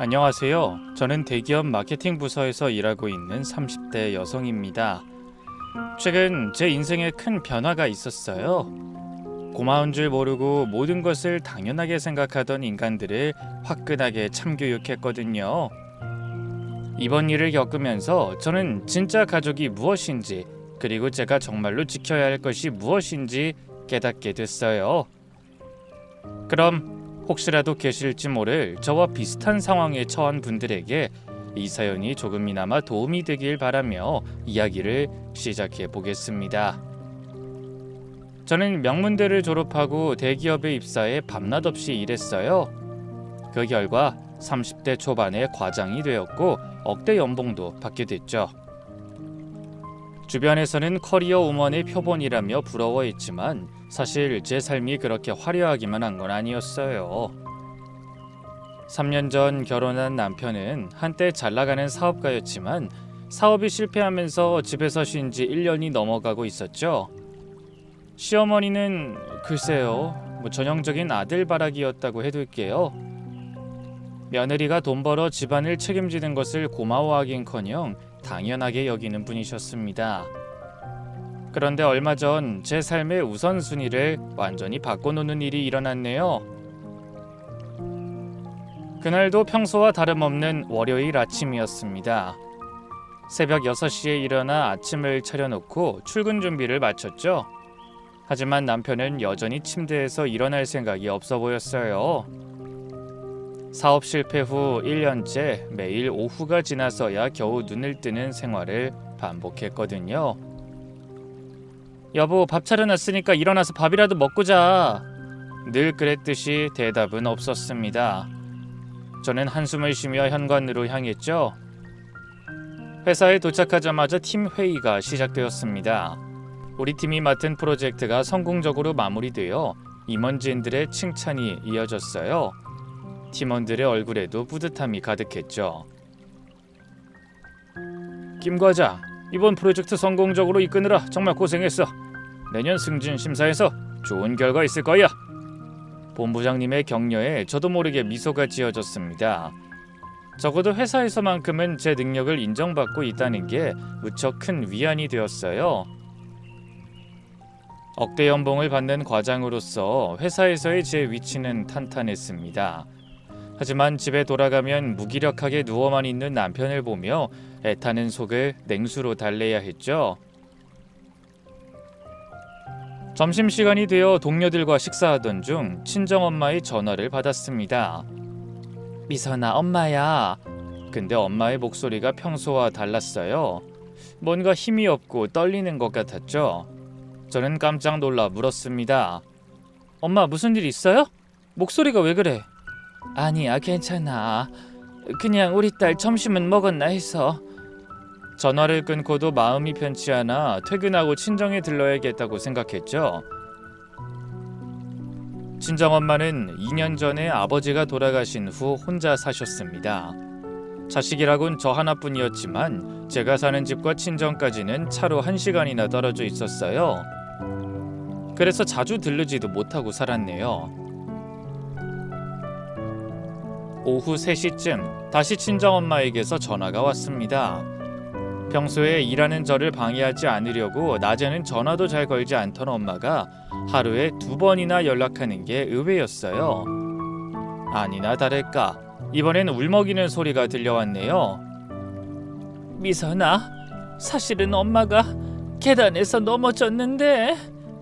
안녕하세요. 저는 대기업 마케팅 부서에서 일하고 있는 30대 여성입니다. 최근 제 인생에 큰 변화가 있었어요. 고마운 줄 모르고 모든 것을 당연하게 생각하던 인간들을 화끈하게 참교육했거든요. 이번 일을 겪으면서 저는 진짜 가족이 무엇인지, 그리고 제가 정말로 지켜야 할 것이 무엇인지 깨닫게 됐어요. 그럼 혹시라도 계실지 모를 저와 비슷한 상황에 처한 분들에게 이 사연이 조금이나마 도움이 되길 바라며 이야기를 시작해 보겠습니다. 저는 명문대를 졸업하고 대기업에 입사해 밤낮 없이 일했어요. 그 결과 30대 초반에 과장이 되었고 억대 연봉도 받게 됐죠. 주변에서는 커리어 우먼의 표본이라며 부러워했지만 사실 제 삶이 그렇게 화려하기만 한 건 아니었어요. 3년 전 결혼한 남편은 한때 잘나가는 사업가였지만 사업이 실패하면서 집에서 쉰 지 1년이 넘어가고 있었죠. 시어머니는 글쎄요, 전형적인 아들바라기였다고 해둘게요. 며느리가 돈 벌어 집안을 책임지는 것을 고마워하긴커녕 당연하게 여기는 분이셨습니다. 그런데 얼마 전 제 삶의 우선순위를 완전히 바꿔놓는 일이 일어났네요. 그날도 평소와 다름없는 월요일 아침이었습니다. 새벽 6시에 일어나 아침을 차려놓고 출근 준비를 마쳤죠. 하지만 남편은 여전히 침대에서 일어날 생각이 없어 보였어요. 사업 실패 후 1년째 매일 오후가 지나서야 겨우 눈을 뜨는 생활을 반복했거든요. 여보, 밥 차려놨으니까 일어나서 밥이라도 먹고 자. 늘 그랬듯이 대답은 없었습니다. 저는 한숨을 쉬며 현관으로 향했죠. 회사에 도착하자마자 팀 회의가 시작되었습니다. 우리 팀이 맡은 프로젝트가 성공적으로 마무리되어 임원진들의 칭찬이 이어졌어요. 팀원들의 얼굴에도 뿌듯함이 가득했죠. 김 과장, 이번 프로젝트 성공적으로 이끄느라 정말 고생했어. 내년 승진 심사에서 좋은 결과 있을 거야. 본부장님의 격려에 저도 모르게 미소가 지어졌습니다. 적어도 회사에서만큼은 제 능력을 인정받고 있다는 게 무척 큰 위안이 되었어요. 억대 연봉을 받는 과장으로서 회사에서의 제 위치는 탄탄했습니다. 하지만 집에 돌아가면 무기력하게 누워만 있는 남편을 보며 애타는 속을 냉수로 달래야 했죠. 점심시간이 되어 동료들과 식사하던 중 친정엄마의 전화를 받았습니다. 미선아, 엄마야. 근데 엄마의 목소리가 평소와 달랐어요. 뭔가 힘이 없고 떨리는 것 같았죠. 저는 깜짝 놀라 물었습니다. 엄마, 무슨 일 있어요? 목소리가 왜 그래? 아니야, 괜찮아. 그냥 우리 딸 점심은 먹었나 해서. 전화를 끊고도 마음이 편치 않아 퇴근하고 친정에 들러야겠다고 생각했죠. 친정엄마는 2년 전에 아버지가 돌아가신 후 혼자 사셨습니다. 자식이라곤 저 하나뿐이었지만 제가 사는 집과 친정까지는 차로 1시간이나 떨어져 있었어요. 그래서 자주 들르지도 못하고 살았네요. 오후 3시쯤 다시 친정엄마에게서 전화가 왔습니다. 평소에 일하는 저를 방해하지 않으려고 낮에는 전화도 잘 걸지 않던 엄마가 하루에 2번이나 연락하는 게 의외였어요. 아니나 다를까 이번엔 울먹이는 소리가 들려왔네요. 미선아, 사실은 엄마가 계단에서 넘어졌는데.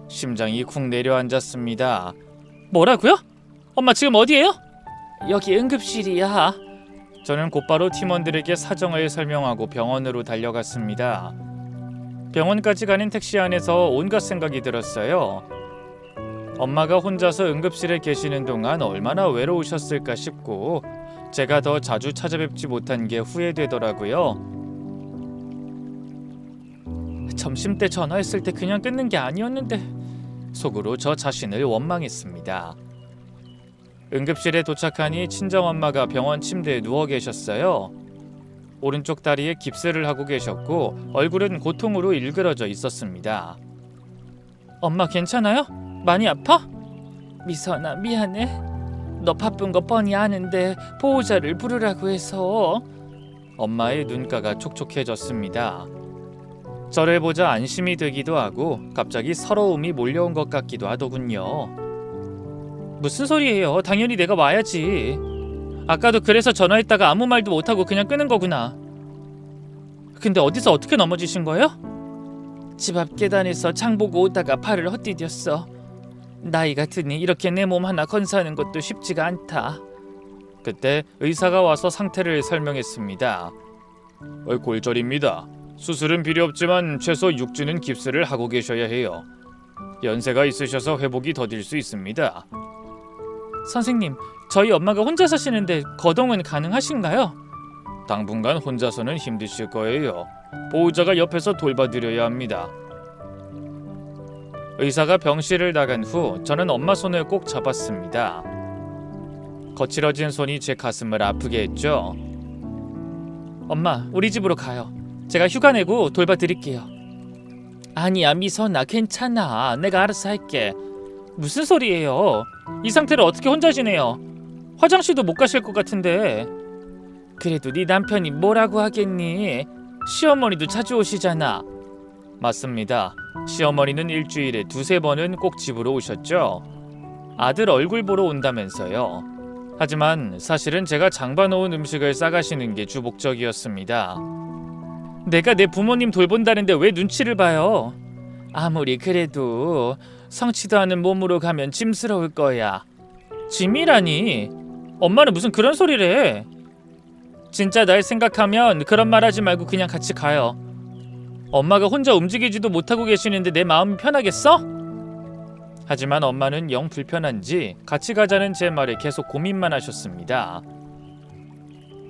심장이 쿵 내려앉았습니다. 뭐라고요? 엄마 지금 어디예요? 여기 응급실이야. 저는 곧바로 팀원들에게 사정을 설명하고 병원으로 달려갔습니다. 병원까지 가는 택시 안에서 온갖 생각이 들었어요. 엄마가 혼자서 응급실에 계시는 동안 얼마나 외로우셨을까 싶고 제가 더 자주 찾아뵙지 못한 게 후회되더라고요. 점심때 전화했을 때 그냥 끊는 게 아니었는데 속으로 저 자신을 원망했습니다. 응급실에 도착하니 친정엄마가 병원 침대에 누워 계셨어요. 오른쪽 다리에 깁스를 하고 계셨고 얼굴은 고통으로 일그러져 있었습니다. 엄마 괜찮아요? 많이 아파? 미선아, 미안해. 너 바쁜 거 뻔히 아는데 보호자를 부르라고 해서. 엄마의 눈가가 촉촉해졌습니다. 저를 보자 안심이 되기도 하고 갑자기 서러움이 몰려온 것 같기도 하더군요. 무슨 소리예요? 당연히 내가 와야지. 아까도 그래서 전화했다가 아무 말도 못하고 그냥 끄는 거구나. 근데 어디서 어떻게 넘어지신 거예요? 집 앞 계단에서 장 보고 오다가 팔을 헛디뎠어. 나이가 드니 이렇게 내 몸 하나 건사하는 것도 쉽지가 않다. 그때 의사가 와서 상태를 설명했습니다. 골절입니다. 수술은 필요 없지만 최소 6주는 깁스를 하고 계셔야 해요. 연세가 있으셔서 회복이 더딜 수 있습니다. 선생님, 저희 엄마가 혼자 사시는데 거동은 가능하신가요? 당분간 혼자서는 힘드실 거예요. 보호자가 옆에서 돌봐드려야 합니다. 의사가 병실을 나간 후 저는 엄마 손을 꼭 잡았습니다. 거칠어진 손이 제 가슴을 아프게 했죠. 엄마, 우리 집으로 가요. 제가 휴가 내고 돌봐드릴게요. 아니야, 미선아, 괜찮아. 내가 알아서 할게. 무슨 소리예요? 이 상태로 어떻게 혼자 지내요? 화장실도 못 가실 것 같은데. 그래도 네 남편이 뭐라고 하겠니? 시어머니도 자주 오시잖아. 맞습니다. 시어머니는 일주일에 2-3번은 꼭 집으로 오셨죠. 아들 얼굴 보러 온다면서요. 하지만 사실은 제가 장봐놓은 음식을 싸가시는 게 주 목적이었습니다. 내가 내 부모님 돌본다는데 왜 눈치를 봐요? 아무리 그래도 성치도 않은 몸으로 가면 짐스러울 거야. 짐이라니? 엄마는 무슨 그런 소리를 해? 진짜 날 생각하면 그런 말 하지 말고 그냥 같이 가요. 엄마가 혼자 움직이지도 못하고 계시는데 내 마음이 편하겠어? 하지만 엄마는 영 불편한지 같이 가자는 제 말에 계속 고민만 하셨습니다.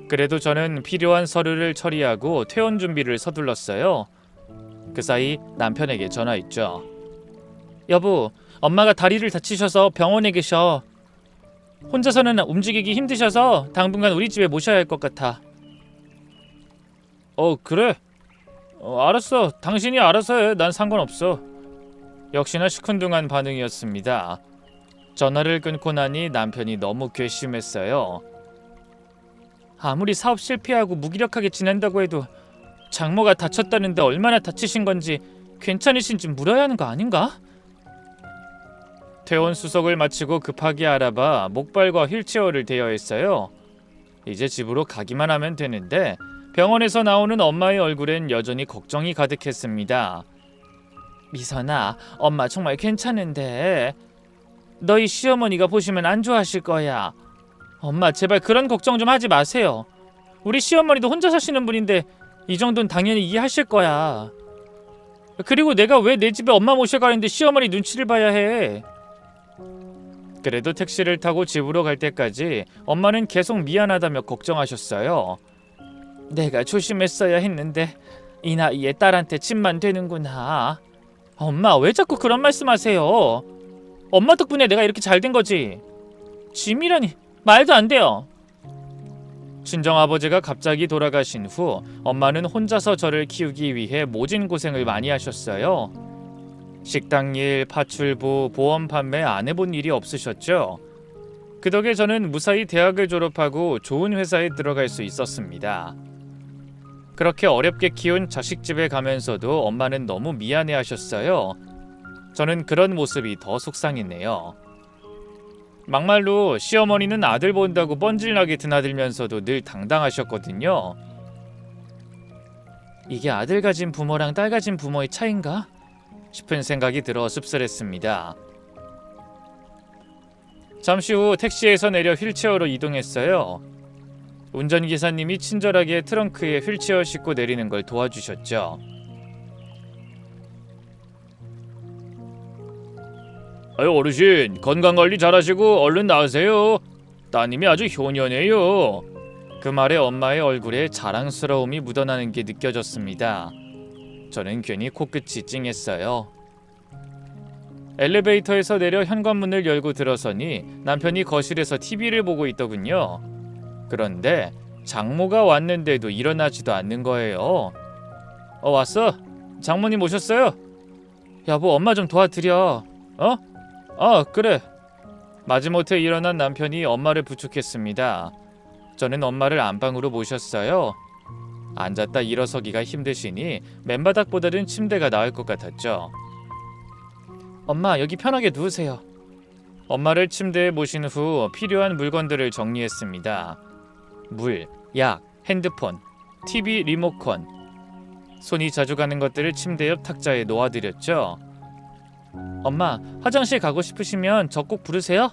그래도 저는 필요한 서류를 처리하고 퇴원 준비를 서둘렀어요. 그 사이 남편에게 전화했죠. 여보, 엄마가 다리를 다치셔서 병원에 계셔. 혼자서는 움직이기 힘드셔서 당분간 우리 집에 모셔야 할 것 같아. 그래? 알았어. 당신이 알아서 해. 난 상관없어. 역시나 시큰둥한 반응이었습니다. 전화를 끊고 나니 남편이 너무 괘씸했어요. 아무리 사업 실패하고 무기력하게 지낸다고 해도 장모가 다쳤다는데 얼마나 다치신 건지 괜찮으신지 물어야 하는 거 아닌가? 퇴원 수속을 마치고 급하게 알아봐 목발과 휠체어를 대여했어요. 이제 집으로 가기만 하면 되는데 병원에서 나오는 엄마의 얼굴엔 여전히 걱정이 가득했습니다. 미선아, 엄마 정말 괜찮은데 너희 시어머니가 보시면 안 좋아하실 거야. 엄마 제발 그런 걱정 좀 하지 마세요. 우리 시어머니도 혼자 사시는 분인데 이 정도는 당연히 이해하실 거야. 그리고 내가 왜 내 집에 엄마 모셔가는데 시어머니 눈치를 봐야 해. 그래도 택시를 타고 집으로 갈 때까지 엄마는 계속 미안하다며 걱정하셨어요. 내가 조심했어야 했는데 이 나이에 딸한테 짐만 되는구나. 엄마 왜 자꾸 그런 말씀하세요? 엄마 덕분에 내가 이렇게 잘 된 거지. 짐이라니 말도 안 돼요. 친정아버지가 갑자기 돌아가신 후 엄마는 혼자서 저를 키우기 위해 모진 고생을 많이 하셨어요. 식당 일, 파출부, 보험 판매 안 해본 일이 없으셨죠? 그 덕에 저는 무사히 대학을 졸업하고 좋은 회사에 들어갈 수 있었습니다. 그렇게 어렵게 키운 자식 집에 가면서도 엄마는 너무 미안해 하셨어요. 저는 그런 모습이 더 속상했네요. 막말로 시어머니는 아들 본다고 뻔질나게 드나들면서도 늘 당당하셨거든요. 이게 아들 가진 부모랑 딸 가진 부모의 차이인가? 싶은 생각이 들어 씁쓸했습니다. 잠시 후 택시에서 내려 휠체어로 이동했어요. 운전기사님이 친절하게 트렁크에 휠체어 싣고 내리는 걸 도와주셨죠. 아유 어르신, 건강관리 잘하시고 얼른 나으세요. 따님이 아주 효녀네요. 그 말에 엄마의 얼굴에 자랑스러움이 묻어나는 게 느껴졌습니다. 저는 괜히 코끝이 찡했어요. 엘리베이터에서 내려 현관문을 열고 들어서니 남편이 거실에서 TV를 보고 있더군요. 그런데 장모가 왔는데도 일어나지도 않는 거예요. 왔어? 장모님 오셨어요? 여보, 엄마 좀 도와드려. 그래. 마지못해 일어난 남편이 엄마를 부축했습니다. 저는 엄마를 안방으로 모셨어요. 앉았다 일어서기가 힘드시니 맨바닥보다는 침대가 나을 것 같았죠. 엄마, 여기 편하게 누우세요. 엄마를 침대에 모신 후 필요한 물건들을 정리했습니다. 물, 약, 핸드폰, TV 리모컨. 손이 자주 가는 것들을 침대 옆 탁자에 놓아드렸죠. 엄마, 화장실 가고 싶으시면 저 꼭 부르세요.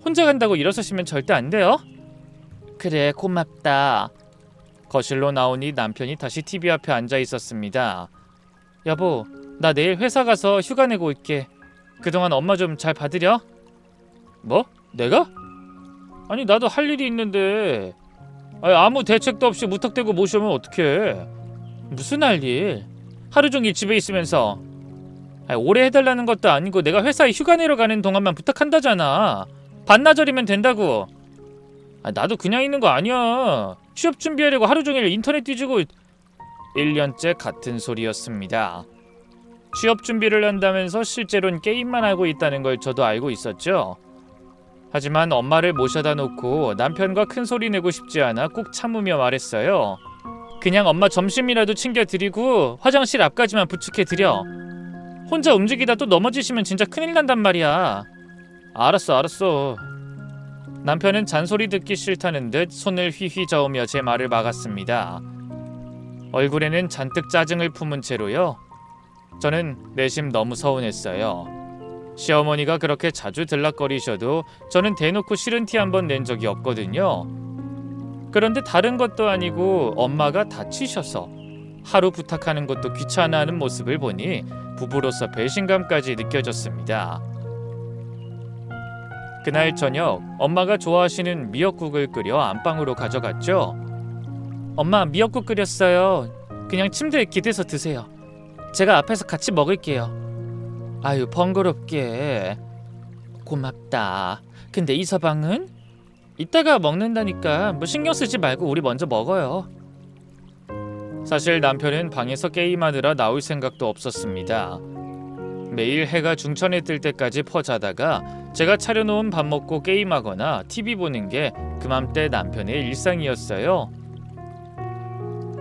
혼자 간다고 일어서시면 절대 안 돼요. 그래, 고맙다. 거실로 나오니 남편이 다시 TV 앞에 앉아 있었습니다. 여보, 나 내일 회사 가서 휴가 내고 올게. 그동안 엄마 좀 잘 봐드려. 뭐? 내가? 아니, 나도 할 일이 있는데. 아무 대책도 없이 무턱대고 모셔오면 어떡해. 무슨 할 일? 하루 종일 집에 있으면서. 오래 해달라는 것도 아니고 내가 회사에 휴가 내러 가는 동안만 부탁한다잖아. 반나절이면 된다고. 나도 그냥 있는 거 아니야. 취업 준비하려고 하루 종일 인터넷 뒤지고. 1년째 같은 소리였습니다. 취업 준비를 한다면서 실제로는 게임만 하고 있다는 걸 저도 알고 있었죠. 하지만 엄마를 모셔다 놓고 남편과 큰 소리 내고 싶지 않아 꾹 참으며 말했어요. 그냥 엄마 점심이라도 챙겨드리고 화장실 앞까지만 부축해드려. 혼자 움직이다 또 넘어지시면 진짜 큰일 난단 말이야. 알았어. 남편은 잔소리 듣기 싫다는 듯 손을 휘휘 저으며 제 말을 막았습니다. 얼굴에는 잔뜩 짜증을 품은 채로요. 저는 내심 너무 서운했어요. 시어머니가 그렇게 자주 들락거리셔도 저는 대놓고 싫은 티 한 번 낸 적이 없거든요. 그런데 다른 것도 아니고 엄마가 다치셔서 하루 부탁하는 것도 귀찮아하는 모습을 보니 부부로서 배신감까지 느껴졌습니다. 그날 저녁 엄마가 좋아하시는 미역국을 끓여 안방으로 가져갔죠. 엄마, 미역국 끓였어요. 그냥 침대에 기대서 드세요. 제가 앞에서 같이 먹을게요. 아유, 번거롭게. 고맙다. 근데 이 서방은? 이따가 먹는다니까 뭐 신경 쓰지 말고 우리 먼저 먹어요. 사실 남편은 방에서 게임하느라 나올 생각도 없었습니다. 매일 해가 중천에 뜰 때까지 퍼자다가 제가 차려놓은 밥 먹고 게임하거나 TV 보는 게 그맘때 남편의 일상이었어요.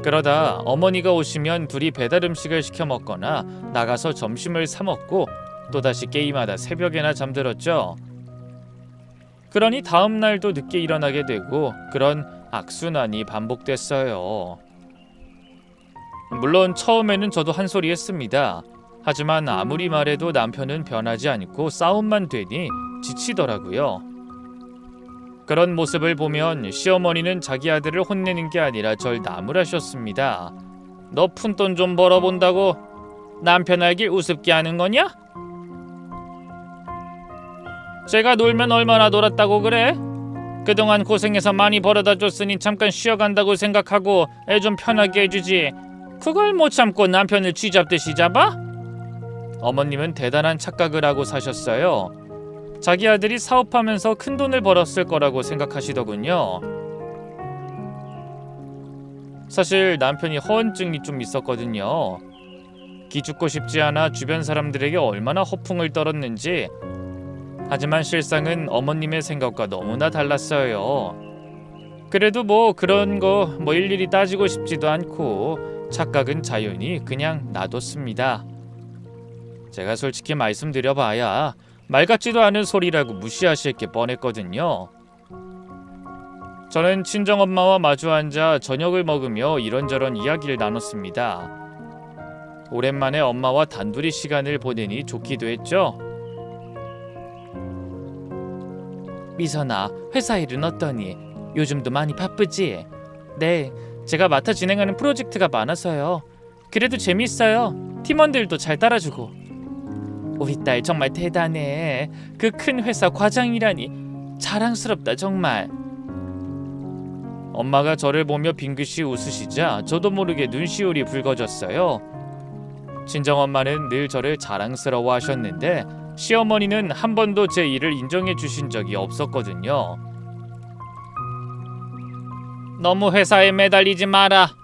그러다 어머니가 오시면 둘이 배달 음식을 시켜 먹거나 나가서 점심을 사 먹고 또다시 게임하다 새벽에나 잠들었죠. 그러니 다음 날도 늦게 일어나게 되고 그런 악순환이 반복됐어요. 물론 처음에는 저도 한 소리 했습니다. 하지만 아무리 말해도 남편은 변하지 않고 싸움만 되니 지치더라고요. 그런 모습을 보면 시어머니는 자기 아들을 혼내는 게 아니라 절 나무라셨습니다. 너 푼돈 좀 벌어본다고 남편 알길 우습게 하는 거냐? 제가 놀면 얼마나 놀았다고 그래? 그동안 고생해서 많이 벌어다 줬으니 잠깐 쉬어간다고 생각하고 애 좀 편하게 해주지. 그걸 못 참고 남편을 쥐잡듯이 잡아? 어머님은 대단한 착각을 하고 사셨어요. 자기 아들이 사업하면서 큰 돈을 벌었을 거라고 생각하시더군요. 사실 남편이 허언증이 좀 있었거든요. 기죽고 싶지 않아 주변 사람들에게 얼마나 허풍을 떨었는지. 하지만 실상은 어머님의 생각과 너무나 달랐어요. 그래도 뭐 그런 거 일일이 따지고 싶지도 않고 착각은 자연히 그냥 놔뒀습니다. 제가 솔직히 말씀드려봐야 말 같지도 않은 소리라고 무시하실 게 뻔했거든요. 저는 친정엄마와 마주 앉아 저녁을 먹으며 이런저런 이야기를 나눴습니다. 오랜만에 엄마와 단둘이 시간을 보내니 좋기도 했죠. 미선아, 회사 일은 어떠니? 요즘도 많이 바쁘지? 네, 제가 맡아 진행하는 프로젝트가 많아서요. 그래도 재밌어요. 팀원들도 잘 따라주고. 우리 딸 정말 대단해. 그 큰 회사 과장이라니 자랑스럽다 정말. 엄마가 저를 보며 빙긋이 웃으시자 저도 모르게 눈시울이 붉어졌어요. 친정엄마는 늘 저를 자랑스러워하셨는데 시어머니는 한 번도 제 일을 인정해 주신 적이 없었거든요. 너무 회사에 매달리지 마라.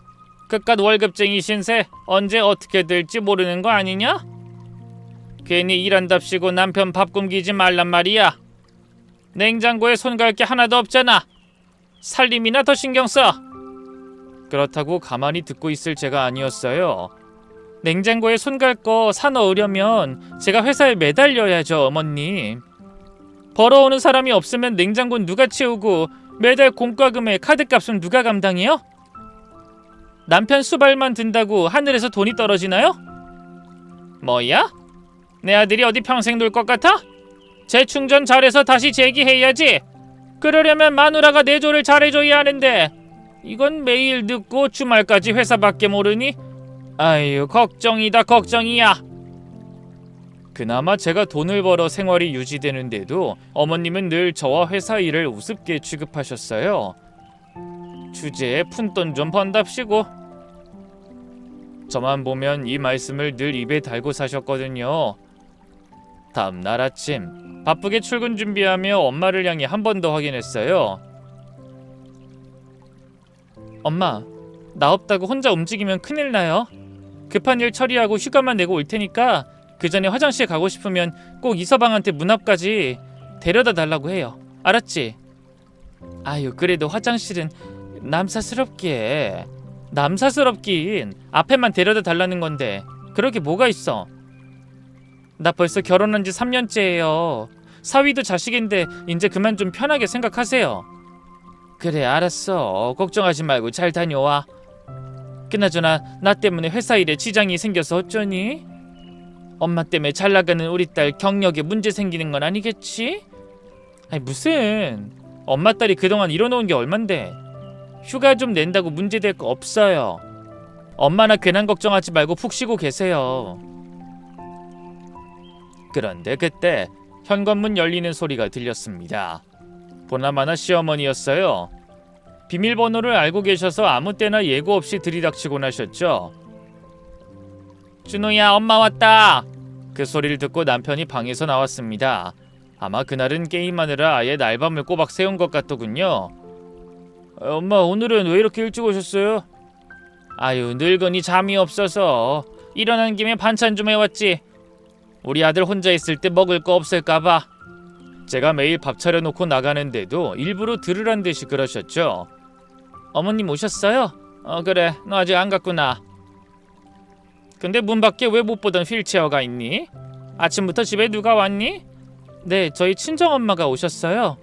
그깟 월급쟁이 신세 언제 어떻게 될지 모르는 거 아니냐? 괜히 일한답시고 남편 밥 굶기지 말란 말이야. 냉장고에 손 갈 게 하나도 없잖아. 살림이나 더 신경 써. 그렇다고 가만히 듣고 있을 제가 아니었어요. 냉장고에 손 갈 거 사 넣으려면 제가 회사에 매달려야죠, 어머님. 벌어오는 사람이 없으면 냉장고는 누가 채우고 매달 공과금에 카드값은 누가 감당해요? 남편 수발만 든다고 하늘에서 돈이 떨어지나요? 뭐야? 내 아들이 어디 평생 놀 것 같아? 재충전 잘해서 다시 재기해야지. 그러려면 마누라가 내조를 잘해줘야 하는데 이건 매일 늦고 주말까지 회사밖에 모르니 아유 걱정이다 걱정이야. 그나마 제가 돈을 벌어 생활이 유지되는데도 어머님은 늘 저와 회사 일을 우습게 취급하셨어요. 주제에 푼돈 좀 번답시고. 저만 보면 이 말씀을 늘 입에 달고 사셨거든요. 다음 날 아침 바쁘게 출근 준비하며 엄마를 향해 한 번 더 확인했어요. 엄마, 나 없다고 혼자 움직이면 큰일 나요. 급한 일 처리하고 휴가만 내고 올 테니까 그 전에 화장실 가고 싶으면 꼭 이서방한테 문 앞까지 데려다 달라고 해요. 알았지? 아유, 그래도 화장실은 남사스럽긴 앞에만 데려다 달라는 건데 그렇게 뭐가 있어. 나 벌써 결혼한 지 3년째예요. 사위도 자식인데 이제 그만 좀 편하게 생각하세요. 그래, 알았어. 걱정하지 말고 잘 다녀와. 그나저나 나 때문에 회사 일에 지장이 생겨서 어쩌니? 엄마 때문에 잘 나가는 우리 딸 경력에 문제 생기는 건 아니겠지? 아니 무슨, 엄마 딸이 그동안 이뤄놓은 게 얼만데. 휴가 좀 낸다고 문제될 거 없어요. 엄마나 괜한 걱정하지 말고 푹 쉬고 계세요. 그런데 그때 현관문 열리는 소리가 들렸습니다. 보나마나 시어머니였어요. 비밀번호를 알고 계셔서 아무 때나 예고 없이 들이닥치곤 하셨죠. 준호야, 엄마 왔다. 그 소리를 듣고 남편이 방에서 나왔습니다. 아마 그날은 게임하느라 아예 날밤을 꼬박 새운 것 같더군요. 엄마, 오늘은 왜 이렇게 일찍 오셨어요? 아유, 늙은이 잠이 없어서 일어난 김에 반찬 좀 해왔지. 우리 아들 혼자 있을 때 먹을 거 없을까봐. 제가 매일 밥 차려놓고 나가는데도 일부러 들으란 듯이 그러셨죠. 어머님 오셨어요? 그래, 너 아직 안 갔구나. 근데 문 밖에 왜 못 보던 휠체어가 있니? 아침부터 집에 누가 왔니? 네, 저희 친정엄마가 오셨어요.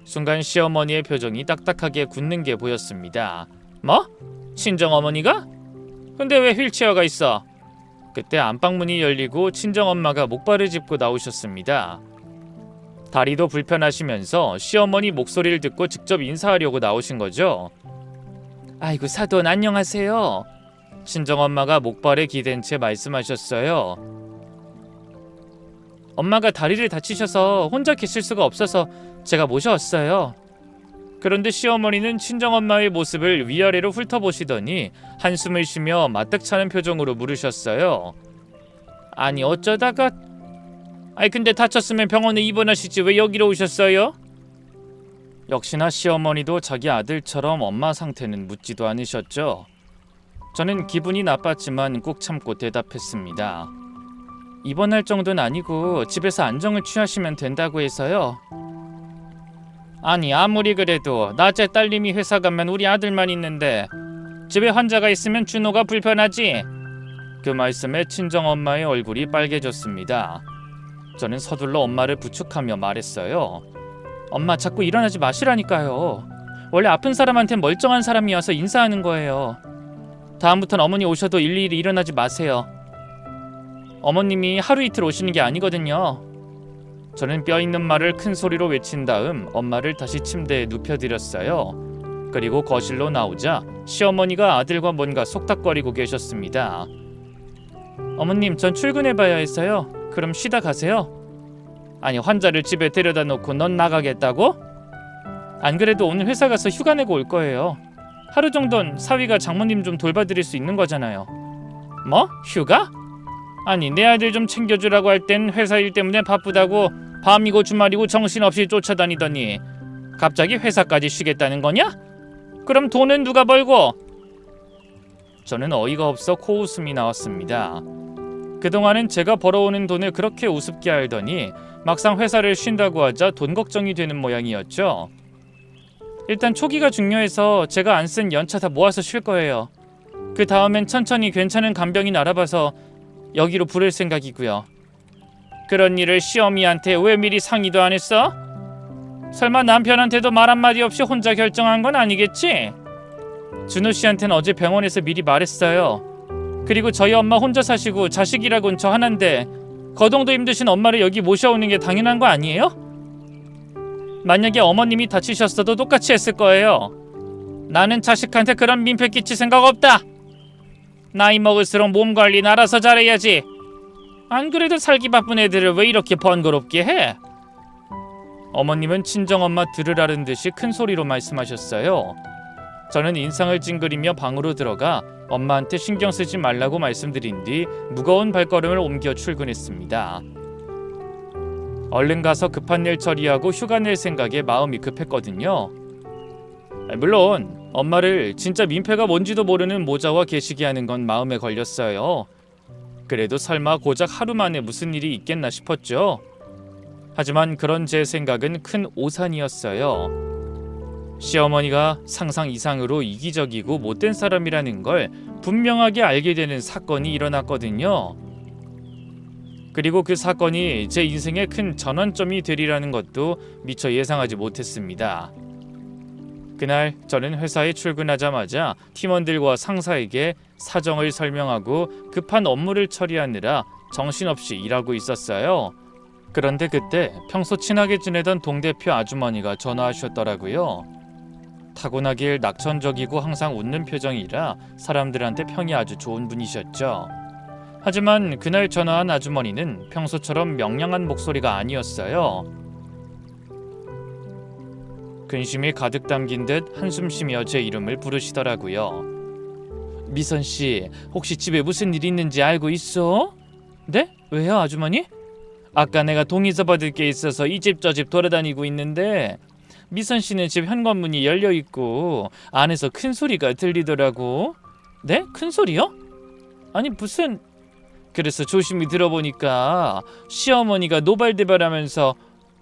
순간 시어머니의 표정이 딱딱하게 굳는 게 보였습니다. 뭐? 친정어머니가? 근데 왜 휠체어가 있어? 그때 안방문이 열리고 친정엄마가 목발을 짚고 나오셨습니다. 다리도 불편하시면서 시어머니 목소리를 듣고 직접 인사하려고 나오신 거죠. 아이고 사돈 안녕하세요. 친정엄마가 목발에 기댄 채 말씀하셨어요. 엄마가 다리를 다치셔서 혼자 계실 수가 없어서 제가 모셔왔어요. 그런데 시어머니는 친정엄마의 모습을 위아래로 훑어보시더니 한숨을 쉬며 마뜩찮은 표정으로 물으셨어요. 아니 어쩌다가... 아니 근데 다쳤으면 병원에 입원하시지 왜 여기로 오셨어요? 역시나 시어머니도 자기 아들처럼 엄마 상태는 묻지도 않으셨죠. 저는 기분이 나빴지만 꾹 참고 대답했습니다. 입원할 정도는 아니고 집에서 안정을 취하시면 된다고 해서요. 아니 아무리 그래도 낮에 딸님이 회사 가면 우리 아들만 있는데 집에 환자가 있으면 준호가 불편하지. 그 말씀에 친정엄마의 얼굴이 빨개졌습니다. 저는 서둘러 엄마를 부축하며 말했어요. 엄마 자꾸 일어나지 마시라니까요. 원래 아픈 사람한텐 멀쩡한 사람이 와서 인사하는 거예요. 다음부턴 어머니 오셔도 일일이 일어나지 마세요. 어머님이 하루 이틀 오시는 게 아니거든요. 저는 뼈있는 말을 큰 소리로 외친 다음 엄마를 다시 침대에 눕혀드렸어요. 그리고 거실로 나오자 시어머니가 아들과 뭔가 속닥거리고 계셨습니다. 어머님, 전 출근해봐야 했어요. 그럼 쉬다 가세요. 아니 환자를 집에 데려다 놓고 넌 나가겠다고? 안 그래도 오늘 회사 가서 휴가 내고 올 거예요. 하루 정도는 사위가 장모님 좀 돌봐드릴 수 있는 거잖아요. 뭐? 휴가? 아니 내 아들 좀 챙겨주라고 할 땐 회사 일 때문에 바쁘다고 밤이고 주말이고 정신없이 쫓아다니더니 갑자기 회사까지 쉬겠다는 거냐? 그럼 돈은 누가 벌고? 저는 어이가 없어 코웃음이 나왔습니다. 그동안은 제가 벌어오는 돈을 그렇게 우습게 알더니 막상 회사를 쉰다고 하자 돈 걱정이 되는 모양이었죠. 일단 초기가 중요해서 제가 안 쓴 연차 다 모아서 쉴 거예요. 그 다음엔 천천히 괜찮은 간병인 알아봐서 여기로 부를 생각이고요. 그런 일을 시어미한테 왜 미리 상의도 안 했어? 설마 남편한테도 말 한마디 없이 혼자 결정한 건 아니겠지? 준호 씨한테는 어제 병원에서 미리 말했어요. 그리고 저희 엄마 혼자 사시고 자식이라곤 저 하나인데 거동도 힘드신 엄마를 여기 모셔오는 게 당연한 거 아니에요? 만약에 어머님이 다치셨어도 똑같이 했을 거예요. 나는 자식한테 그런 민폐 끼칠 생각 없다. 나이 먹을수록 몸 관리는 알아서 잘해야지. 안 그래도 살기 바쁜 애들을 왜 이렇게 번거롭게 해? 어머님은 친정엄마 들으라는 듯이 큰 소리로 말씀하셨어요. 저는 인상을 찡그리며 방으로 들어가 엄마한테 신경 쓰지 말라고 말씀드린 뒤 무거운 발걸음을 옮겨 출근했습니다. 얼른 가서 급한 일 처리하고 휴가 낼 생각에 마음이 급했거든요. 물론 엄마를 진짜 민폐가 뭔지도 모르는 모자와 계시게 하는 건 마음에 걸렸어요. 그래도 설마 고작 하루 만에 무슨 일이 있겠나 싶었죠. 하지만 그런 제 생각은 큰 오산이었어요. 시어머니가 상상 이상으로 이기적이고 못된 사람이라는 걸 분명하게 알게 되는 사건이 일어났거든요. 그리고 그 사건이 제 인생의 큰 전환점이 되리라는 것도 미처 예상하지 못했습니다. 그날 저는 회사에 출근하자마자 팀원들과 상사에게 사정을 설명하고 급한 업무를 처리하느라 정신없이 일하고 있었어요. 그런데 그때 평소 친하게 지내던 동대표 아주머니가 전화하셨더라고요. 타고나길 낙천적이고 항상 웃는 표정이라 사람들한테 평이 아주 좋은 분이셨죠. 하지만 그날 전화한 아주머니는 평소처럼 명랑한 목소리가 아니었어요. 근심이 가득 담긴 듯 한숨 쉬며 제 이름을 부르시더라고요. 미선씨, 혹시 집에 무슨 일 있는지 알고 있어? 네? 왜요, 아주머니? 아까 내가 동의서 받을 게 있어서 이 집 저 집 돌아다니고 있는데 미선씨네 집 현관문이 열려있고 안에서 큰 소리가 들리더라고. 네? 큰 소리요? 아니 무슨... 그래서 조심히 들어보니까 시어머니가 노발대발하면서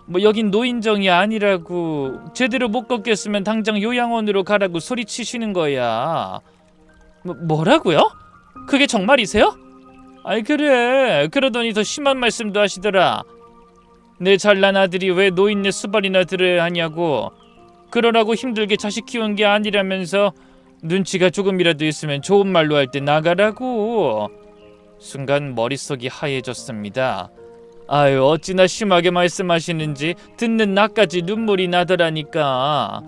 뭐 여긴 노인정이 아니라고, 제대로 못 걷겠으면 당장 요양원으로 가라고 소리치시는 거야. 뭐라고요? 그게 정말이세요? 아이 그래, 그러더니 더 심한 말씀도 하시더라. 내 잘난 아들이 왜 노인네 수발이나 들어야 하냐고, 그러라고 힘들게 자식 키운 게 아니라면서 눈치가 조금이라도 있으면 좋은 말로 할 때 나가라고. 순간 머릿속이 하얘졌습니다. 아유, 어찌나 심하게 말씀하시는지 듣는 나까지 눈물이 나더라니까.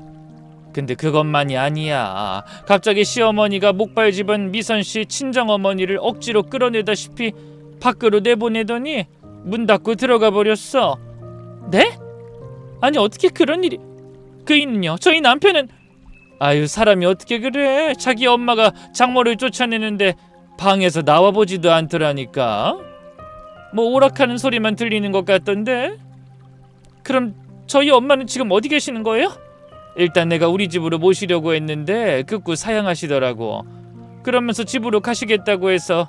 근데 그것만이 아니야. 갑자기 시어머니가 목발 집은 미선씨 친정어머니를 억지로 끌어내다시피 밖으로 내보내더니 문 닫고 들어가 버렸어. 네? 아니 어떻게 그런 일이... 그이는요? 저희 남편은... 아유, 사람이 어떻게 그래. 자기 엄마가 장모를 쫓아내는데 방에서 나와보지도 않더라니까. 뭐 오락하는 소리만 들리는 것 같던데. 그럼 저희 엄마는 지금 어디 계시는 거예요? 일단 내가 우리 집으로 모시려고 했는데 극구 사양하시더라고. 그러면서 집으로 가시겠다고 해서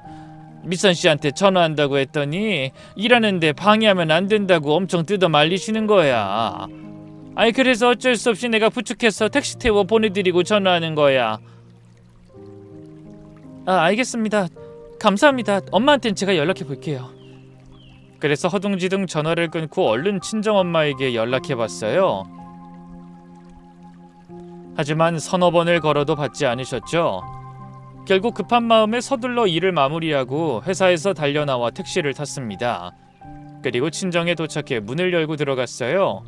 미선 씨한테 전화한다고 했더니 일하는데 방해하면 안 된다고 엄청 뜯어 말리시는 거야. 아이 그래서 어쩔 수 없이 내가 부축해서 택시 태워 보내드리고 전화하는 거야. 아, 알겠습니다. 감사합니다. 엄마한테는 제가 연락해 볼게요. 그래서 허둥지둥 전화를 끊고 얼른 친정엄마에게 연락해봤어요. 하지만 서너 번을 걸어도 받지 않으셨죠. 결국 급한 마음에 서둘러 일을 마무리하고 회사에서 달려나와 택시를 탔습니다. 그리고 친정에 도착해 문을 열고 들어갔어요.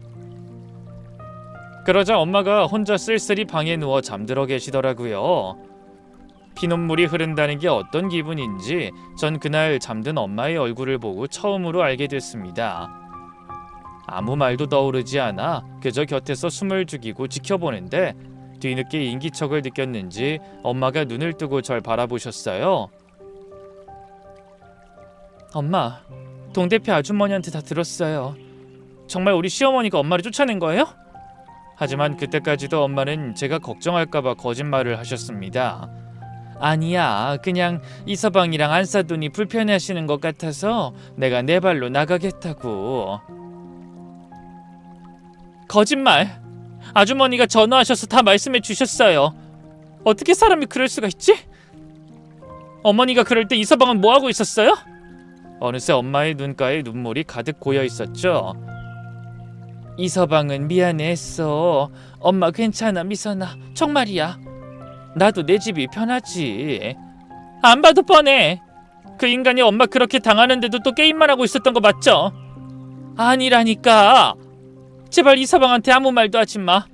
그러자 엄마가 혼자 쓸쓸히 방에 누워 잠들어 계시더라고요. 피눈물이 흐른다는 게 어떤 기분인지 전 그날 잠든 엄마의 얼굴을 보고 처음으로 알게 됐습니다. 아무 말도 떠오르지 않아 그저 곁에서 숨을 죽이고 지켜보는데 뒤늦게 인기척을 느꼈는지 엄마가 눈을 뜨고 절 바라보셨어요. 엄마, 동대표 아주머니한테 다 들었어요. 정말 우리 시어머니가 엄마를 쫓아낸 거예요? 하지만 그때까지도 엄마는 제가 걱정할까봐 거짓말을 하셨습니다. 아니야, 그냥 이서방이랑 안사돈이 불편해하시는 것 같아서 내가 내 발로 나가겠다고. 거짓말! 아주머니가 전화하셔서 다 말씀해 주셨어요. 어떻게 사람이 그럴 수가 있지? 어머니가 그럴 때 이서방은 뭐하고 있었어요? 어느새 엄마의 눈가에 눈물이 가득 고여 있었죠. 이서방은 미안해했어. 엄마 괜찮아, 미선아. 정말이야. 나도 내 집이 편하지. 안 봐도 뻔해. 그 인간이 엄마 그렇게 당하는데도 또 게임만 하고 있었던 거 맞죠? 아니라니까. 제발 이서방한테 아무 말도 하지 마.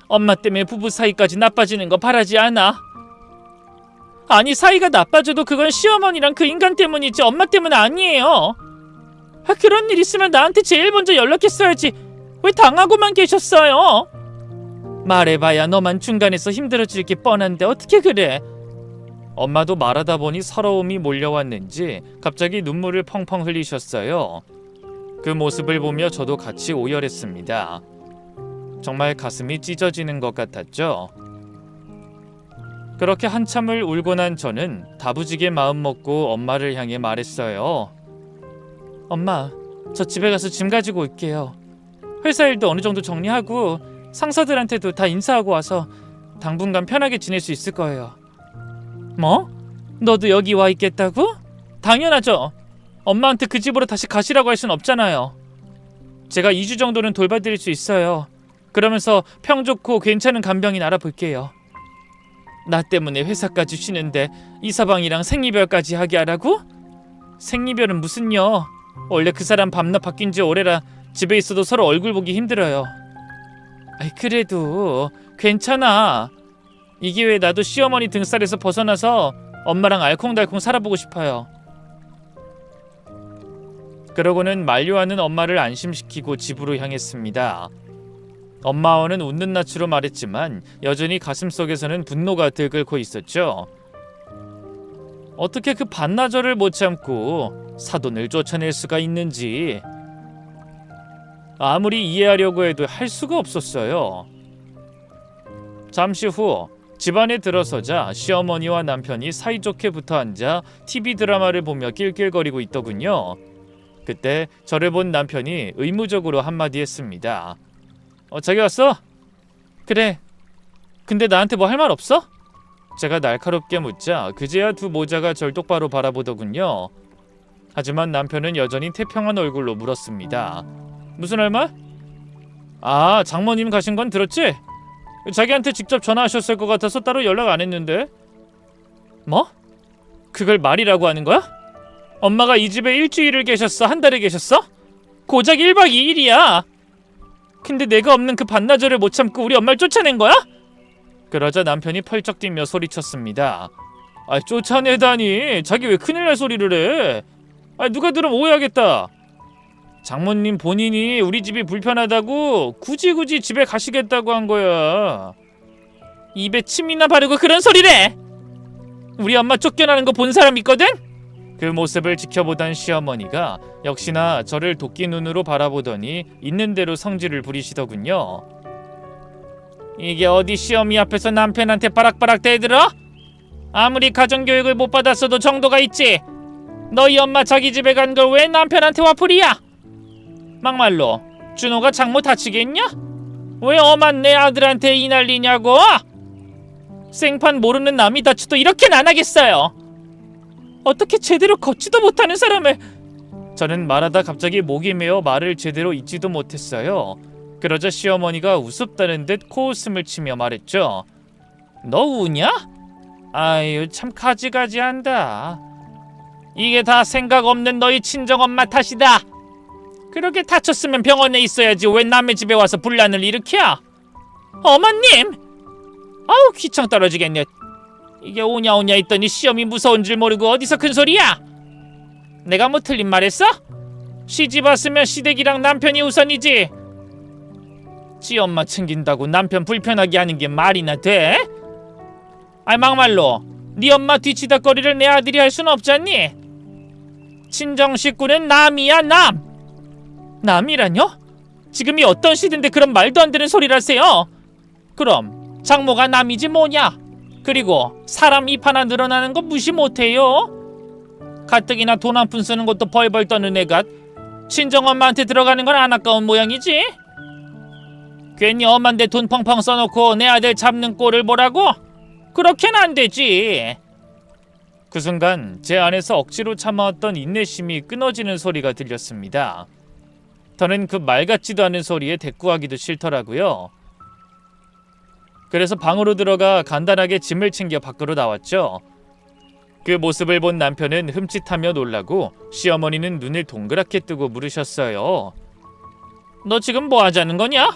엄마 때문에 부부 사이까지 나빠지는 거 바라지 않아. 아니, 사이가 나빠져도 그건 시어머니랑 그 인간 때문이지 엄마 때문 아니에요. 그런 일 있으면 나한테 제일 먼저 연락했어야지. 왜 당하고만 계셨어요? 말해봐야 너만 중간에서 힘들어질 게 뻔한데 어떻게 그래? 엄마도 말하다 보니 서러움이 몰려왔는지 갑자기 눈물을 펑펑 흘리셨어요. 그 모습을 보며 저도 같이 오열했습니다. 정말 가슴이 찢어지는 것 같았죠. 그렇게 한참을 울고 난 저는 다부지게 마음먹고 엄마를 향해 말했어요. 엄마, 저 집에 가서 짐 가지고 올게요. 회사 일도 어느 정도 정리하고 상사들한테도 다 인사하고 와서 당분간 편하게 지낼 수 있을 거예요. 뭐? 너도 여기 와 있겠다고? 당연하죠. 엄마한테 그 집으로 다시 가시라고 할 순 없잖아요. 제가 2주 정도는 돌봐드릴 수 있어요. 그러면서 평 좋고 괜찮은 간병인 알아볼게요. 나 때문에 회사까지 쉬는데 이서방이랑 생리별까지 하게 하라고? 생리별은 무슨요? 원래 그 사람 밤낮 바뀐 지 오래라 집에 있어도 서로 얼굴 보기 힘들어요. 아이, 그래도 괜찮아. 이 기회에 나도 시어머니 등살에서 벗어나서 엄마랑 알콩달콩 살아보고 싶어요. 그러고는 만류하는 엄마를 안심시키고 집으로 향했습니다. 엄마와는 웃는 낯으로 말했지만 여전히 가슴속에서는 분노가 들끓고 있었죠. 어떻게 그 반나절을 못 참고 사돈을 쫓아낼 수가 있는지 아무리 이해하려고 해도 할 수가 없었어요. 잠시 후 집안에 들어서자 시어머니와 남편이 사이좋게 붙어 앉아 TV 드라마를 보며 낄낄거리고 있더군요. 그때 저를 본 남편이 의무적으로 한마디 했습니다. 자기 왔어? 그래. 근데 나한테 뭐 할 말 없어? 제가 날카롭게 묻자 그제야 두 모자가 절 똑바로 바라보더군요. 하지만 남편은 여전히 태평한 얼굴로 물었습니다. 무슨 할 말? 아, 장모님 가신 건 들었지? 자기한테 직접 전화하셨을 것 같아서 따로 연락 안 했는데. 뭐? 그걸 말이라고 하는 거야? 엄마가 이 집에 일주일을 계셨어? 한 달을 계셨어? 고작 1박 2일이야. 근데 내가 없는 그 반나절을 못 참고 우리 엄마를 쫓아낸 거야? 그러자 남편이 펄쩍 뛰며 소리쳤습니다. 아, 쫓아내다니. 자기 왜 큰일 날 소리를 해? 아, 누가 들으면 오해하겠다. 장모님 본인이 우리 집이 불편하다고 굳이 집에 가시겠다고 한 거야. 입에 침이나 바르고 그런 소리래. 우리 엄마 쫓겨나는 거 본 사람 있거든? 그 모습을 지켜보던 시어머니가 역시나 저를 도끼 눈으로 바라보더니 있는 대로 성질을 부리시더군요. 이게 어디 시어미 앞에서 남편한테 바락바락 대들어? 아무리 가정교육을 못 받았어도 정도가 있지. 너희 엄마 자기 집에 간 걸 왜 남편한테 화풀이야? 막말로 준호가 장모 다치겠냐? 왜 엄한 내 아들한테 이 난리냐고? 생판 모르는 남이 다쳐도 이렇게는 안 하겠어요. 어떻게 제대로 걷지도 못하는 사람을. 저는 말하다 갑자기 목이 메어 말을 제대로 잇지도 못했어요. 그러자 시어머니가 우습다는 듯 코웃음을 치며 말했죠. 너 우냐? 아유, 참 가지가지한다. 이게 다 생각 없는 너희 친정엄마 탓이다. 그렇게 다쳤으면 병원에 있어야지 왜 남의 집에 와서 분란을 일으켜? 어머님! 아우, 귀청 떨어지겠네. 이게 오냐오냐 있더니 시험이 무서운 줄 모르고 어디서 큰 소리야? 내가 뭐 틀린 말 했어? 시집 왔으면 시댁이랑 남편이 우선이지. 지 엄마 챙긴다고 남편 불편하게 하는 게 말이나 돼? 아이, 막말로 네 엄마 뒤치다거리를 내 아들이 할 순 없잖니? 친정 식구는 남이야, 남! 남이라뇨? 지금이 어떤 시대인데 그런 말도 안 되는 소리를 하세요? 그럼 장모가 남이지 뭐냐? 그리고 사람 입 하나 늘어나는 거 무시 못해요? 가뜩이나 돈 한 푼 쓰는 것도 벌벌 떠는 애가 친정엄마한테 들어가는 건 안 아까운 모양이지? 괜히 엄마인데 돈 펑펑 써놓고 내 아들 잡는 꼴을 보라고? 그렇게는 안 되지. 그 순간 제 안에서 억지로 참아왔던 인내심이 끊어지는 소리가 들렸습니다. 저는 그 말 같지도 않은 소리에 대꾸하기도 싫더라고요. 그래서 방으로 들어가 간단하게 짐을 챙겨 밖으로 나왔죠. 그 모습을 본 남편은 흠칫하며 놀라고 시어머니는 눈을 동그랗게 뜨고 물으셨어요. 너 지금 뭐 하자는 거냐?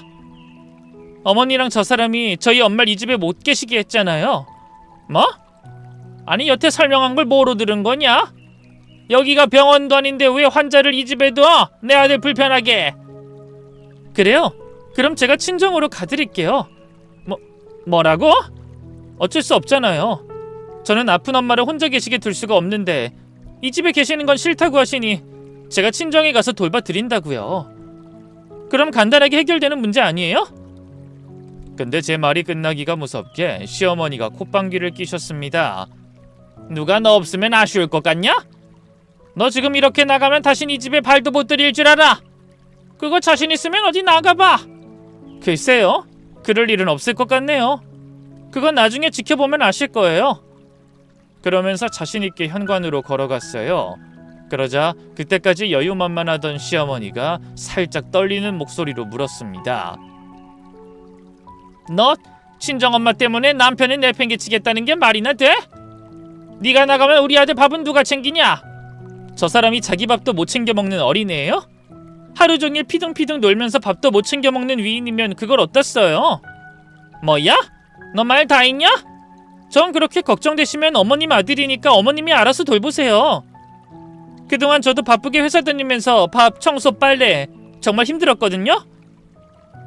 어머니랑 저 사람이 저희 엄마를 이 집에 못 계시게 했잖아요. 뭐? 아니 여태 설명한 걸 뭐로 들은 거냐? 여기가 병원도 아닌데 왜 환자를 이 집에 둬? 내 아들 불편하게. 그래요? 그럼 제가 친정으로 가드릴게요. 뭐라고? 어쩔 수 없잖아요. 저는 아픈 엄마를 혼자 계시게 둘 수가 없는데 이 집에 계시는 건 싫다고 하시니 제가 친정에 가서 돌봐드린다고요. 그럼 간단하게 해결되는 문제 아니에요? 근데 제 말이 끝나기가 무섭게 시어머니가 콧방귀를 끼셨습니다. 누가 너 없으면 아쉬울 것 같냐? 너 지금 이렇게 나가면 다신 이 집에 발도 못 들일 줄 알아. 그거 자신 있으면 어디 나가봐. 글쎄요. 그럴 일은 없을 것 같네요. 그건 나중에 지켜보면 아실 거예요. 그러면서 자신 있게 현관으로 걸어갔어요. 그러자 그때까지 여유만만하던 시어머니가 살짝 떨리는 목소리로 물었습니다. 너 친정엄마 때문에 남편을 내팽개치겠다는 게 말이나 돼? 네가 나가면 우리 아들 밥은 누가 챙기냐? 저 사람이 자기 밥도 못 챙겨 먹는 어린애예요? 하루 종일 피둥피둥 놀면서 밥도 못 챙겨 먹는 위인이면 그걸 어떻어요? 뭐야? 너 말 다 했냐? 전 그렇게 걱정되시면 어머님 아들이니까 어머님이 알아서 돌보세요. 그동안 저도 바쁘게 회사 다니면서 밥, 청소, 빨래 정말 힘들었거든요.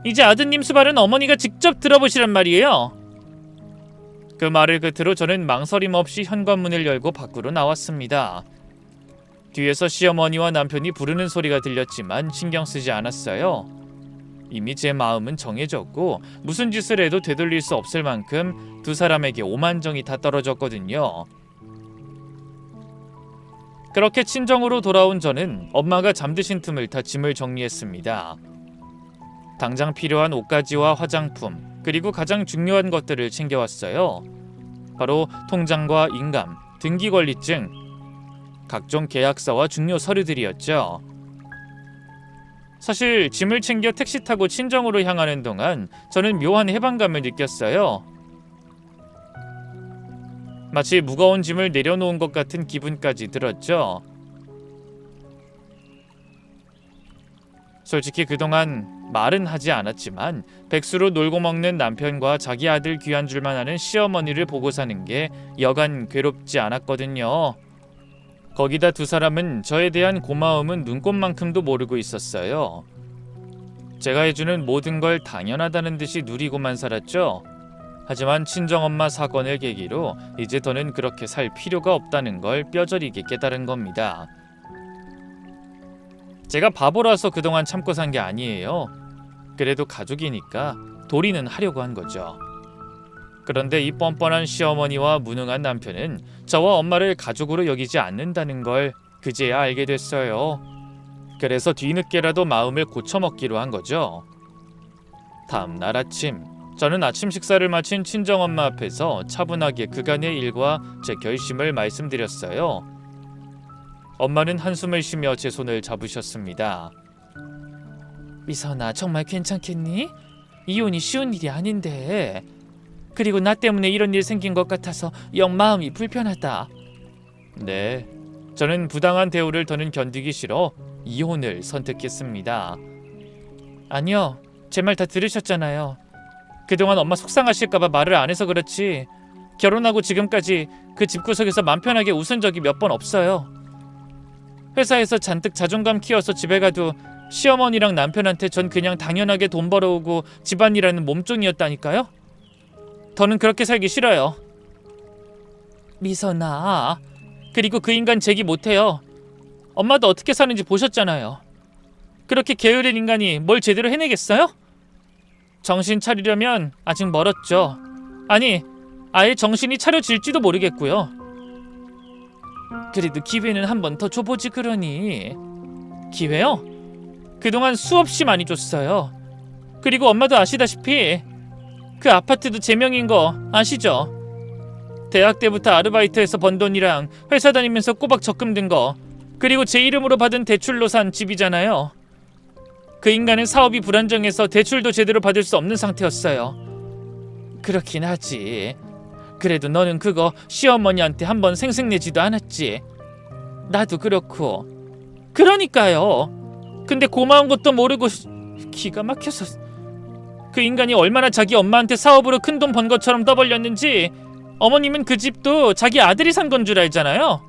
이제 아드님 수발은 어머니가 직접 들어보시란 말이에요. 그 말을 끝으로 저는 망설임 없이 현관문을 열고 밖으로 나왔습니다. 뒤에서 시어머니와 남편이 부르는 소리가 들렸지만 신경 쓰지 않았어요. 이미 제 마음은 정해졌고 무슨 짓을 해도 되돌릴 수 없을 만큼 두 사람에게 오만정이 다 떨어졌거든요. 그렇게 친정으로 돌아온 저는 엄마가 잠드신 틈을 타 짐을 정리했습니다. 당장 필요한 옷가지와 화장품, 그리고 가장 중요한 것들을 챙겨왔어요. 바로 통장과 인감, 등기권리증, 각종 계약서와 중요 서류들이었죠. 사실 짐을 챙겨 택시 타고 친정으로 향하는 동안 저는 묘한 해방감을 느꼈어요. 마치 무거운 짐을 내려놓은 것 같은 기분까지 들었죠. 솔직히 그동안 말은 하지 않았지만 백수로 놀고 먹는 남편과 자기 아들 귀한 줄만 아는 시어머니를 보고 사는 게 여간 괴롭지 않았거든요. 거기다 두 사람은 저에 대한 고마움은 눈꼽만큼도 모르고 있었어요. 제가 해주는 모든 걸 당연하다는 듯이 누리고만 살았죠. 하지만 친정엄마 사건을 계기로 이제 더는 그렇게 살 필요가 없다는 걸 뼈저리게 깨달은 겁니다. 제가 바보라서 그동안 참고 산 게 아니에요. 그래도 가족이니까 도리는 하려고 한 거죠. 그런데 이 뻔뻔한 시어머니와 무능한 남편은 저와 엄마를 가족으로 여기지 않는다는 걸 그제야 알게 됐어요. 그래서 뒤늦게라도 마음을 고쳐먹기로 한 거죠. 다음 날 아침, 저는 아침 식사를 마친 친정엄마 앞에서 차분하게 그간의 일과 제 결심을 말씀드렸어요. 엄마는 한숨을 쉬며 제 손을 잡으셨습니다. 미선아, 정말 괜찮겠니? 이혼이 쉬운 일이 아닌데. 그리고 나 때문에 이런 일 생긴 것 같아서 영 마음이 불편하다. 네, 저는 부당한 대우를 더는 견디기 싫어 이혼을 선택했습니다. 아니요, 제 말 다 들으셨잖아요. 그동안 엄마 속상하실까봐 말을 안 해서 그렇지 결혼하고 지금까지 그 집구석에서 맘 편하게 웃은 적이 몇 번 없어요. 회사에서 잔뜩 자존감 키워서 집에 가도 시어머니랑 남편한테 전 그냥 당연하게 돈 벌어오고 집안일하는 몸종이었다니까요. 더는 그렇게 살기 싫어요. 미선아, 그리고 그 인간 제기 못해요. 엄마도 어떻게 사는지 보셨잖아요. 그렇게 게으른 인간이 뭘 제대로 해내겠어요? 정신 차리려면 아직 멀었죠. 아니 아예 정신이 차려질지도 모르겠고요. 그래도 기회는 한 번 더 줘보지 그러니. 기회요? 그동안 수없이 많이 줬어요. 그리고 엄마도 아시다시피 그 아파트도 제 명인 거 아시죠? 대학 때부터 아르바이트해서 번 돈이랑 회사 다니면서 꼬박 적금 든 거, 그리고 제 이름으로 받은 대출로 산 집이잖아요. 그 인간은 사업이 불안정해서 대출도 제대로 받을 수 없는 상태였어요. 그렇긴 하지. 그래도 너는 그거 시어머니한테 한번 생색내지도 않았지. 나도 그렇고. 그러니까요. 근데 고마운 것도 모르고 기가 막혀서. 그 인간이 얼마나 자기 엄마한테 사업으로 큰 돈 번 것처럼 떠벌렸는지 어머님은 그 집도 자기 아들이 산 건 줄 알잖아요.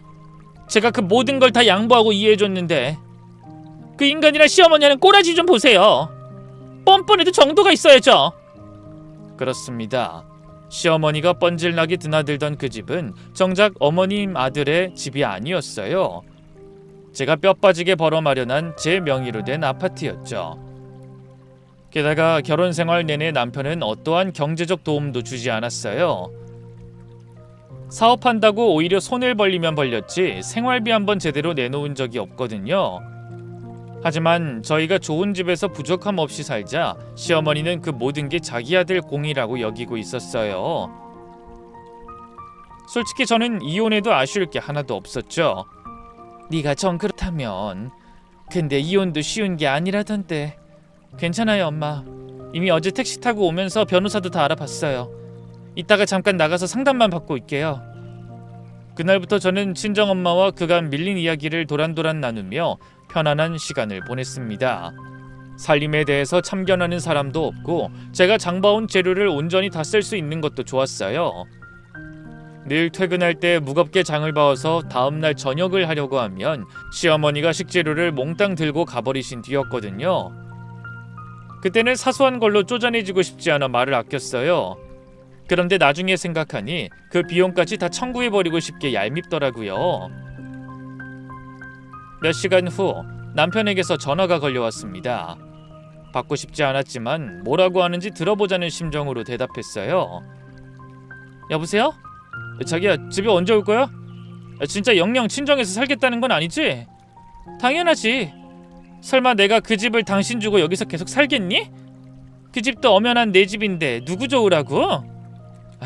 제가 그 모든 걸 다 양보하고 이해해줬는데 그 인간이랑 시어머니는 꼬라지 좀 보세요. 뻔뻔해도 정도가 있어야죠. 그렇습니다. 시어머니가 뻔질나게 드나들던 그 집은 정작 어머님 아들의 집이 아니었어요. 제가 뼈 빠지게 벌어 마련한 제 명의로 된 아파트였죠. 게다가 결혼 생활 내내 남편은 어떠한 경제적 도움도 주지 않았어요. 사업한다고 오히려 손을 벌리면 벌렸지 생활비 한번 제대로 내놓은 적이 없거든요. 하지만 저희가 좋은 집에서 부족함 없이 살자 시어머니는 그 모든 게 자기 아들 공이라고 여기고 있었어요. 솔직히 저는 이혼해도 아쉬울 게 하나도 없었죠. 네가 정 그렇다면. 근데 이혼도 쉬운 게 아니라던데. 괜찮아요 엄마. 이미 어제 택시 타고 오면서 변호사도 다 알아봤어요. 이따가 잠깐 나가서 상담만 받고 올게요. 그날부터 저는 친정엄마와 그간 밀린 이야기를 도란도란 나누며 편안한 시간을 보냈습니다. 살림에 대해서 참견하는 사람도 없고 제가 장봐온 재료를 온전히 다 쓸 수 있는 것도 좋았어요. 늘 퇴근할 때 무겁게 장을 봐와서 다음날 저녁을 하려고 하면 시어머니가 식재료를 몽땅 들고 가버리신 뒤였거든요. 그때는 사소한 걸로 쪼잔해지고 싶지 않아 말을 아꼈어요. 그런데 나중에 생각하니 그 비용까지 다 청구해버리고 싶게 얄밉더라고요. 몇 시간 후 남편에게서 전화가 걸려왔습니다. 받고 싶지 않았지만 뭐라고 하는지 들어보자는 심정으로 대답했어요. 여보세요? 자기야 집에 언제 올 거야? 진짜 영영 친정에서 살겠다는 건 아니지? 당연하지. 설마 내가 그 집을 당신 주고 여기서 계속 살겠니? 그 집도 엄연한 내 집인데 누구 좋으라고?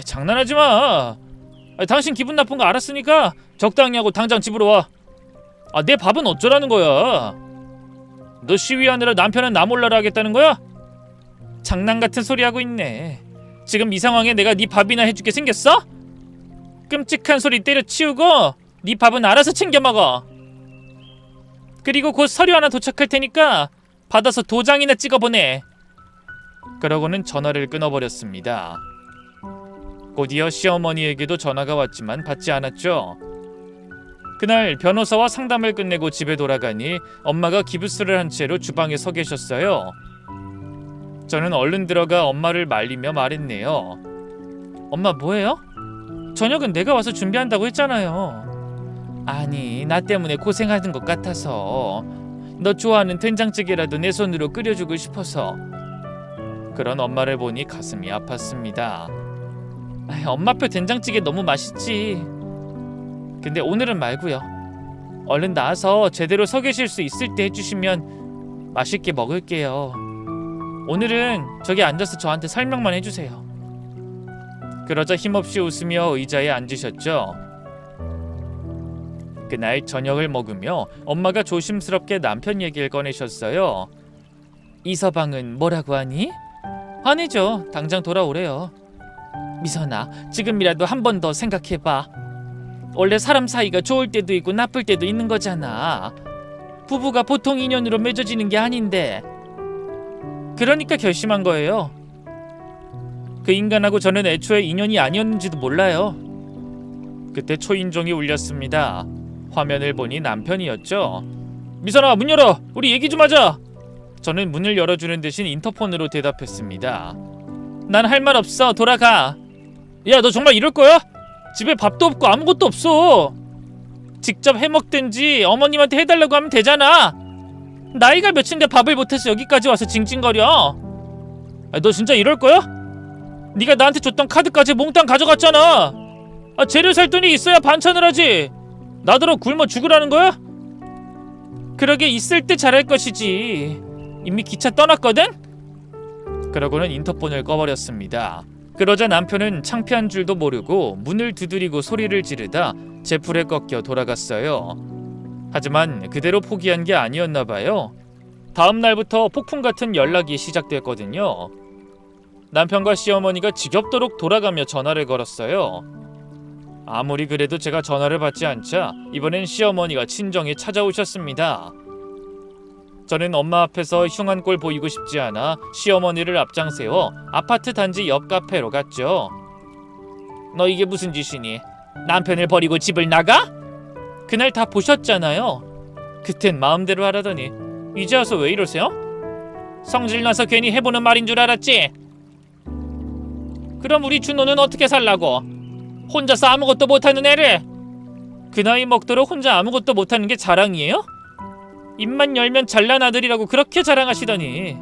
장난하지 마. 당신 기분 나쁜 거 알았으니까 적당히 하고 당장 집으로 와. 내 밥은 어쩌라는 거야? 너 시위하느라 남편은 나 몰라라 하겠다는 거야? 장난 같은 소리 하고 있네. 지금 이 상황에 내가 네 밥이나 해주게 생겼어? 끔찍한 소리 때려치우고 네 밥은 알아서 챙겨 먹어. 그리고 곧 서류 하나 도착할 테니까 받아서 도장이나 찍어 보내. 그러고는 전화를 끊어버렸습니다. 곧이어 시어머니에게도 전화가 왔지만 받지 않았죠. 그날 변호사와 상담을 끝내고 집에 돌아가니 엄마가 기부스를 한 채로 주방에 서 계셨어요. 저는 얼른 들어가 엄마를 말리며 말했네요. 엄마 뭐해요? 저녁은 내가 와서 준비한다고 했잖아요. 아니 나 때문에 고생하는 것 같아서. 너 좋아하는 된장찌개라도 내 손으로 끓여주고 싶어서. 그런 엄마를 보니 가슴이 아팠습니다. 엄마표 된장찌개 너무 맛있지. 근데 오늘은 말고요. 얼른 나와서 제대로 서 계실 수 있을 때 해주시면 맛있게 먹을게요. 오늘은 저기 앉아서 저한테 설명만 해주세요. 그러자 힘없이 웃으며 의자에 앉으셨죠. 그날 저녁을 먹으며 엄마가 조심스럽게 남편 얘기를 꺼내셨어요. 이서방은 뭐라고 하니? 화내죠. 당장 돌아오래요. 미선아, 지금이라도 한 번 더 생각해봐. 원래 사람 사이가 좋을 때도 있고 나쁠 때도 있는 거잖아. 부부가 보통 인연으로 맺어지는 게 아닌데. 그러니까 결심한 거예요. 그 인간하고 저는 애초에 인연이 아니었는지도 몰라요. 그때 초인종이 울렸습니다. 화면을 보니 남편이었죠. 미선아, 문 열어. 우리 얘기 좀 하자. 저는 문을 열어주는 대신 인터폰으로 대답했습니다. 난 할 말 없어. 돌아가. 야, 너 정말 이럴 거야? 집에 밥도 없고 아무것도 없어. 직접 해먹든지 어머님한테 해달라고 하면 되잖아. 나이가 몇인데 밥을 못해서 여기까지 와서 징징거려. 너 진짜 이럴 거야? 네가 나한테 줬던 카드까지 몽땅 가져갔잖아. 재료 살 돈이 있어야 반찬을 하지. 나더러 굶어 죽으라는 거야? 그러게 있을 때 잘할 것이지. 이미 기차 떠났거든? 그러고는 인터폰을 꺼버렸습니다. 그러자 남편은 창피한 줄도 모르고 문을 두드리고 소리를 지르다 제풀에 꺾여 돌아갔어요. 하지만 그대로 포기한 게 아니었나 봐요. 다음 날부터 폭풍 같은 연락이 시작됐거든요. 남편과 시어머니가 지겹도록 돌아가며 전화를 걸었어요. 아무리 그래도 제가 전화를 받지 않자 이번엔 시어머니가 친정에 찾아오셨습니다. 저는 엄마 앞에서 흉한 꼴 보이고 싶지 않아 시어머니를 앞장 세워 아파트 단지 옆 카페로 갔죠. 너 이게 무슨 짓이니? 남편을 버리고 집을 나가? 그날 다 보셨잖아요. 그땐 마음대로 하라더니 이제 와서 왜 이러세요? 성질나서 괜히 해보는 말인 줄 알았지? 그럼 우리 준호는 어떻게 살라고? 혼자서 아무것도 못하는 애를? 그 나이 먹도록 혼자 아무것도 못하는 게 자랑이에요? 입만 열면 잘난 아들이라고 그렇게 자랑하시더니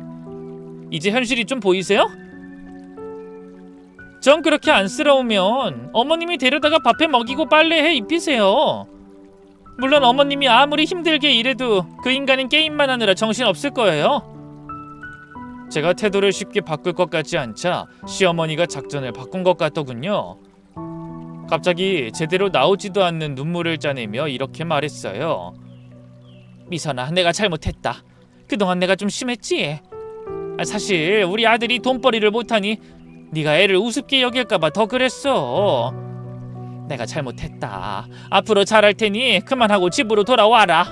이제 현실이 좀 보이세요? 전 그렇게 안쓰러우면 어머님이 데려다가 밥해 먹이고 빨래해 입히세요. 물론 어머님이 아무리 힘들게 일해도 그 인간은 게임만 하느라 정신없을 거예요. 제가 태도를 쉽게 바꿀 것 같지 않자 시어머니가 작전을 바꾼 것 같더군요. 갑자기 제대로 나오지도 않는 눈물을 짜내며 이렇게 말했어요. 미선아, 내가 잘못했다. 그동안 내가 좀 심했지? 사실 우리 아들이 돈벌이를 못하니 네가 애를 우습게 여길까봐 더 그랬어. 내가 잘못했다. 앞으로 잘할 테니 그만하고 집으로 돌아와라.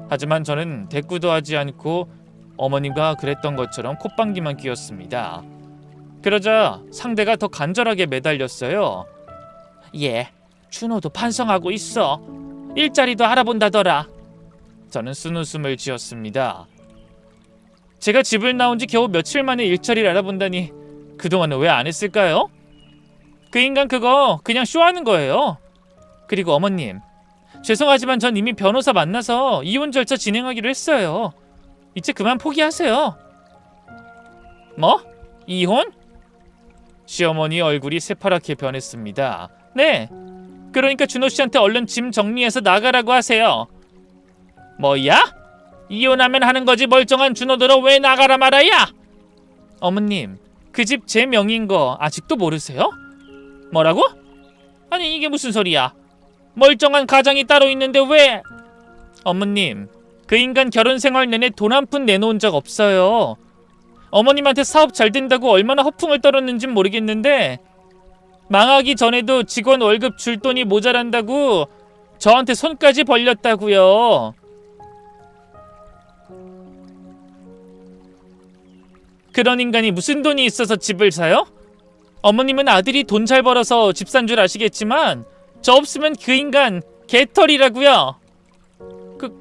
하지만 저는 대꾸도 하지 않고 어머님과 그랬던 것처럼 콧방귀만 뀌었습니다. 그러자 상대가 더 간절하게 매달렸어요. 예, 준호도 반성하고 있어. 일자리도 알아본다더라. 저는 쓴웃음을 지었습니다. 제가 집을 나온 지 겨우 며칠 만에 일자리를 알아본다니 그동안은 왜 안 했을까요? 그 인간 그거 그냥 쇼하는 거예요. 그리고 어머님, 죄송하지만 전 이미 변호사 만나서 이혼 절차 진행하기로 했어요. 이제 그만 포기하세요. 뭐? 이혼? 시어머니 얼굴이 새파랗게 변했습니다. 네, 그러니까 준호 씨한테 얼른 짐 정리해서 나가라고 하세요. 뭐야? 이혼하면 하는 거지 멀쩡한 준호들아 왜 나가라 말아야? 어머님, 그 집 제 명의인 거 아직도 모르세요? 뭐라고? 아니 이게 무슨 소리야? 멀쩡한 가장이 따로 있는데 왜? 어머님, 그 인간 결혼 생활 내내 돈 한 푼 내놓은 적 없어요. 어머님한테 사업 잘 된다고 얼마나 허풍을 떨었는진 모르겠는데 망하기 전에도 직원 월급 줄 돈이 모자란다고 저한테 손까지 벌렸다고요. 그런 인간이 무슨 돈이 있어서 집을 사요? 어머님은 아들이 돈 잘 벌어서 집 산 줄 아시겠지만 저 없으면 그 인간 개털이라고요.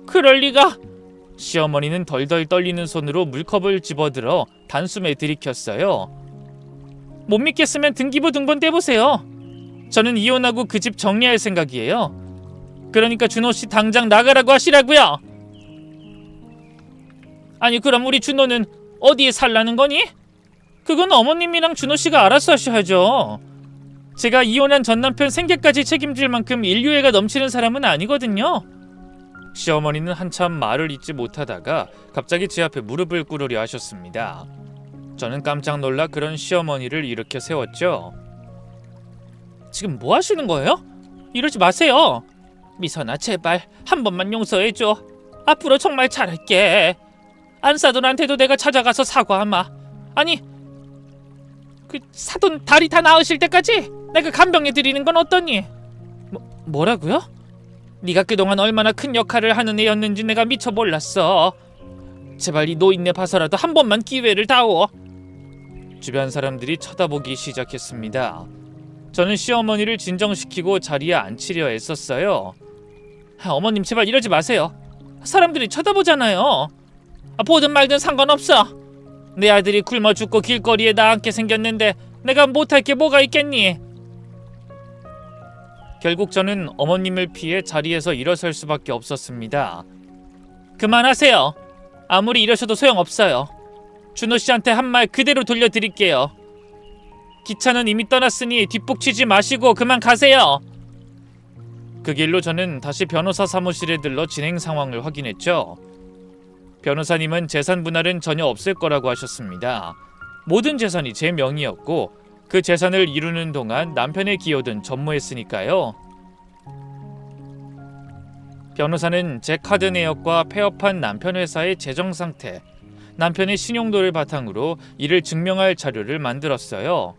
그럴 리가. 시어머니는 덜덜 떨리는 손으로 물컵을 집어들어 단숨에 들이켰어요. 못 믿겠으면 등기부 등본 떼보세요. 저는 이혼하고 그 집 정리할 생각이에요. 그러니까 준호씨 당장 나가라고 하시라고요. 아니 그럼 우리 준호는 어디에 살라는 거니? 그건 어머님이랑 준호씨가 알아서 하셔야죠. 제가 이혼한 전남편 생계까지 책임질 만큼 인류애가 넘치는 사람은 아니거든요. 시어머니는 한참 말을 잇지 못하다가 갑자기 제 앞에 무릎을 꿇으려 하셨습니다. 저는 깜짝 놀라 그런 시어머니를 일으켜 세웠죠. 지금 뭐 하시는 거예요? 이러지 마세요. 미선아, 제발 한 번만 용서해줘. 앞으로 정말 잘할게. 안사돈한테도 내가 찾아가서 사과하마. 아니, 그 사돈 다리 다 나으실 때까지 내가 간병해 드리는 건 어떠니? 뭐라고요? 네가 그동안 얼마나 큰 역할을 하는 애였는지 내가 미처 몰랐어. 제발 이 노인네 봐서라도 한 번만 기회를 다오. 주변 사람들이 쳐다보기 시작했습니다. 저는 시어머니를 진정시키고 자리에 앉히려 애썼어요. 어머님 제발 이러지 마세요. 사람들이 쳐다보잖아요. 보든 말든 상관없어. 내 아들이 굶어 죽고 길거리에 나앉게 생겼는데 내가 못할 게 뭐가 있겠니? 결국 저는 어머님을 피해 자리에서 일어설 수밖에 없었습니다. 그만하세요. 아무리 이러셔도 소용없어요. 준호 씨한테 한 말 그대로 돌려드릴게요. 기차는 이미 떠났으니 뒷북치지 마시고 그만 가세요. 그 길로 저는 다시 변호사 사무실에 들러 진행 상황을 확인했죠. 변호사님은 재산 분할은 전혀 없을 거라고 하셨습니다. 모든 재산이 제 명의였고 그 재산을 이루는 동안 남편의 기여든 전무했으니까요. 변호사는 제 카드 내역과 폐업한 남편 회사의 재정 상태, 남편의 신용도를 바탕으로 이를 증명할 자료를 만들었어요.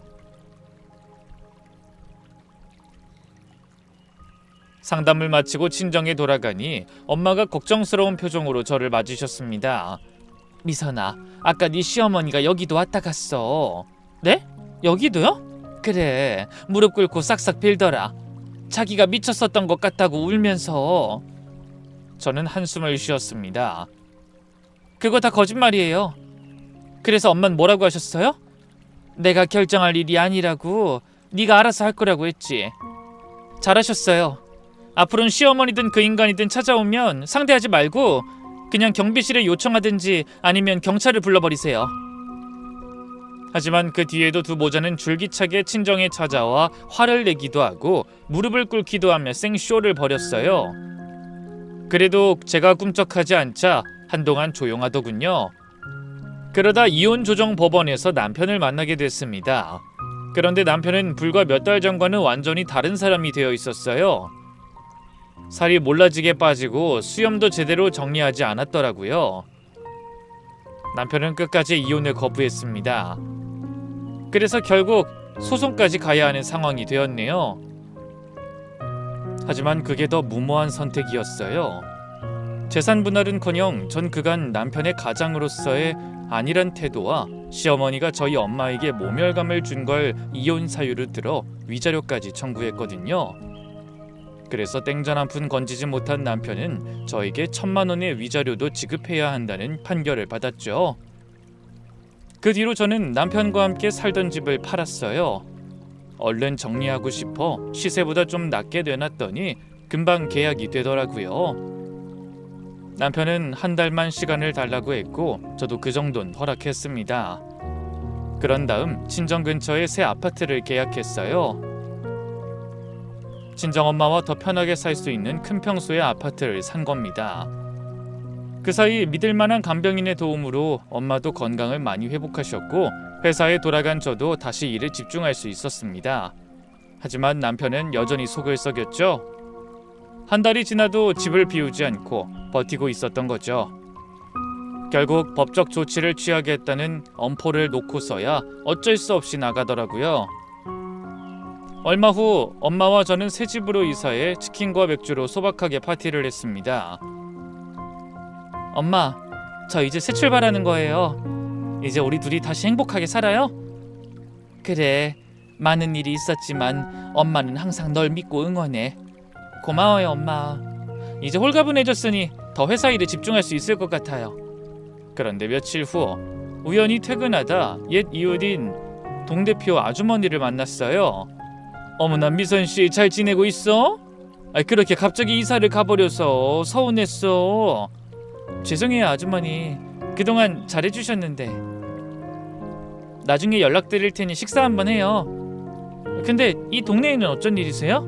상담을 마치고 친정에 돌아가니 엄마가 걱정스러운 표정으로 저를 맞으셨습니다. 미선아, 아까 네 시어머니가 여기도 왔다 갔어. 네? 여기도요? 그래, 무릎 꿇고 싹싹 빌더라. 자기가 미쳤었던 것 같다고 울면서. 저는 한숨을 쉬었습니다. 그거 다 거짓말이에요. 그래서 엄만 뭐라고 하셨어요? 내가 결정할 일이 아니라고, 네가 알아서 할 거라고 했지. 잘하셨어요. 앞으로는 시어머니든 그 인간이든 찾아오면 상대하지 말고 그냥 경비실에 요청하든지 아니면 경찰을 불러버리세요. 하지만 그 뒤에도 두 모자는 줄기차게 친정에 찾아와 화를 내기도 하고 무릎을 꿇기도 하며 생쇼를 벌였어요. 그래도 제가 꿈쩍하지 않자 한동안 조용하더군요. 그러다 이혼조정법원에서 남편을 만나게 됐습니다. 그런데 남편은 불과 몇 달 전과는 완전히 다른 사람이 되어 있었어요. 살이 몰라지게 빠지고 수염도 제대로 정리하지 않았더라고요. 남편은 끝까지 이혼을 거부했습니다. 그래서 결국 소송까지 가야 하는 상황이 되었네요. 하지만 그게 더 무모한 선택이었어요. 재산 분할은커녕 전 그간 남편의 가장으로서의 안일한 태도와 시어머니가 저희 엄마에게 모멸감을 준 걸 이혼 사유로 들어 위자료까지 청구했거든요. 그래서 땡전 한 푼 건지지 못한 남편은 저에게 1,000만 원의 위자료도 지급해야 한다는 판결을 받았죠. 그 뒤로 저는 남편과 함께 살던 집을 팔았어요. 얼른 정리하고 싶어 시세보다 좀 낮게 내놨더니 금방 계약이 되더라고요. 남편은 한 달만 시간을 달라고 했고 저도 그 정도는 허락했습니다. 그런 다음 친정 근처에 새 아파트를 계약했어요. 친정엄마와 더 편하게 살 수 있는 큰 평수의 아파트를 산 겁니다. 그 사이 믿을만한 간병인의 도움으로 엄마도 건강을 많이 회복하셨고 회사에 돌아간 저도 다시 일에 집중할 수 있었습니다. 하지만 남편은 여전히 속을 썩였죠. 한 달이 지나도 집을 비우지 않고 버티고 있었던 거죠. 결국 법적 조치를 취하겠다는 엄포를 놓고서야 어쩔 수 없이 나가더라고요. 얼마 후 엄마와 저는 새 집으로 이사해 치킨과 맥주로 소박하게 파티를 했습니다. 엄마, 저 이제 새 출발하는 거예요. 이제 우리 둘이 다시 행복하게 살아요? 그래, 많은 일이 있었지만 엄마는 항상 널 믿고 응원해. 고마워요, 엄마. 이제 홀가분해졌으니 더 회사 일에 집중할 수 있을 것 같아요. 그런데 며칠 후 우연히 퇴근하다 옛 이웃인 동대표 아주머니를 만났어요. 어머나, 미선씨 잘 지내고 있어? 그렇게 갑자기 이사를 가버려서 서운했어. 죄송해요, 아주머니. 그동안 잘해주셨는데. 나중에 연락드릴 테니 식사 한번 해요. 근데 이 동네에는 어쩐 일이세요?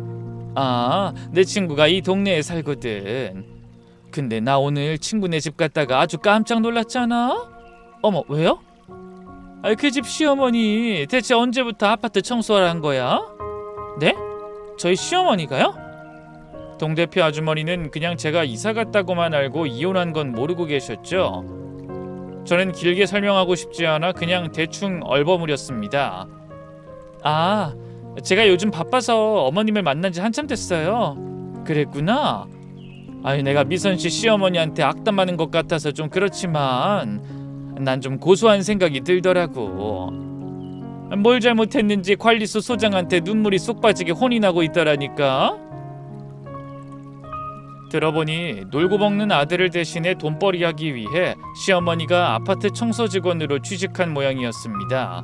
내 친구가 이 동네에 살거든. 근데 나 오늘 친구네 집 갔다가 아주 깜짝 놀랐잖아. 어머, 왜요? 그 집 시어머니 대체 언제부터 아파트 청소를 한 거야? 네? 저희 시어머니가요? 동대표 아주머니는 그냥 제가 이사 갔다고만 알고 이혼한 건 모르고 계셨죠. 저는 길게 설명하고 싶지 않아 그냥 대충 얼버무렸습니다. 제가 요즘 바빠서 어머님을 만난 지 한참 됐어요. 그랬구나. 내가 미선씨 시어머니한테 악담하는 것 같아서 좀 그렇지만 난 좀 고소한 생각이 들더라고. 뭘 잘못했는지 관리소 소장한테 눈물이 쏙 빠지게 혼이 나고 있더라니까. 들어보니 놀고 먹는 아들을 대신해 돈벌이하기 위해 시어머니가 아파트 청소 직원으로 취직한 모양이었습니다.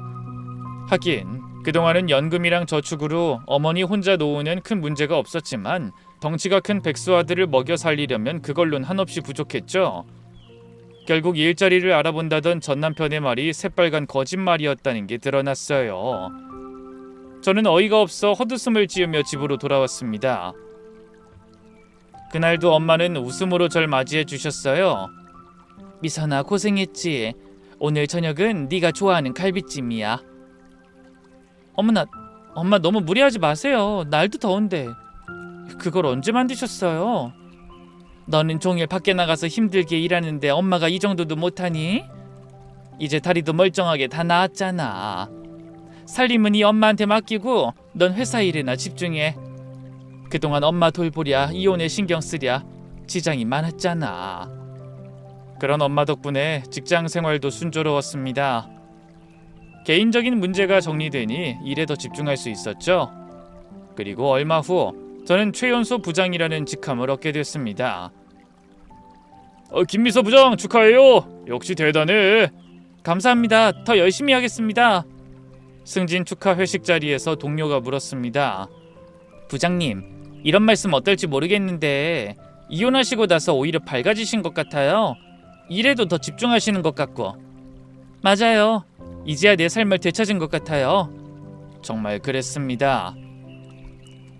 하긴 그동안은 연금이랑 저축으로 어머니 혼자 노후는 큰 문제가 없었지만 덩치가 큰 백수 아들을 먹여 살리려면 그걸론 한없이 부족했죠. 결국 일자리를 알아본다던 전 남편의 말이 새빨간 거짓말이었다는 게 드러났어요. 저는 어이가 없어 헛웃음을 지으며 집으로 돌아왔습니다. 그날도 엄마는 웃음으로 절 맞이해 주셨어요. 미선아, 고생했지. 오늘 저녁은 네가 좋아하는 갈비찜이야. 어머나, 엄마 너무 무리하지 마세요. 날도 더운데. 그걸 언제 만드셨어요? 너는 종일 밖에 나가서 힘들게 일하는데 엄마가 이 정도도 못하니? 이제 다리도 멀쩡하게 다 나았잖아. 살림은 이 엄마한테 맡기고 넌 회사 일에나 집중해. 그동안 엄마 돌보랴, 이혼에 신경 쓰랴 지장이 많았잖아. 그런 엄마 덕분에 직장 생활도 순조로웠습니다. 개인적인 문제가 정리되니 일에 더 집중할 수 있었죠. 그리고 얼마 후 저는 최연소 부장이라는 직함을 얻게 됐습니다. 김미서 부장 축하해요. 역시 대단해. 감사합니다. 더 열심히 하겠습니다. 승진 축하 회식 자리에서 동료가 물었습니다. 부장님, 이런 말씀 어떨지 모르겠는데 이혼하시고 나서 오히려 밝아지신 것 같아요. 일에도 더 집중하시는 것 같고. 맞아요. 이제야 내 삶을 되찾은 것 같아요. 정말 그랬습니다.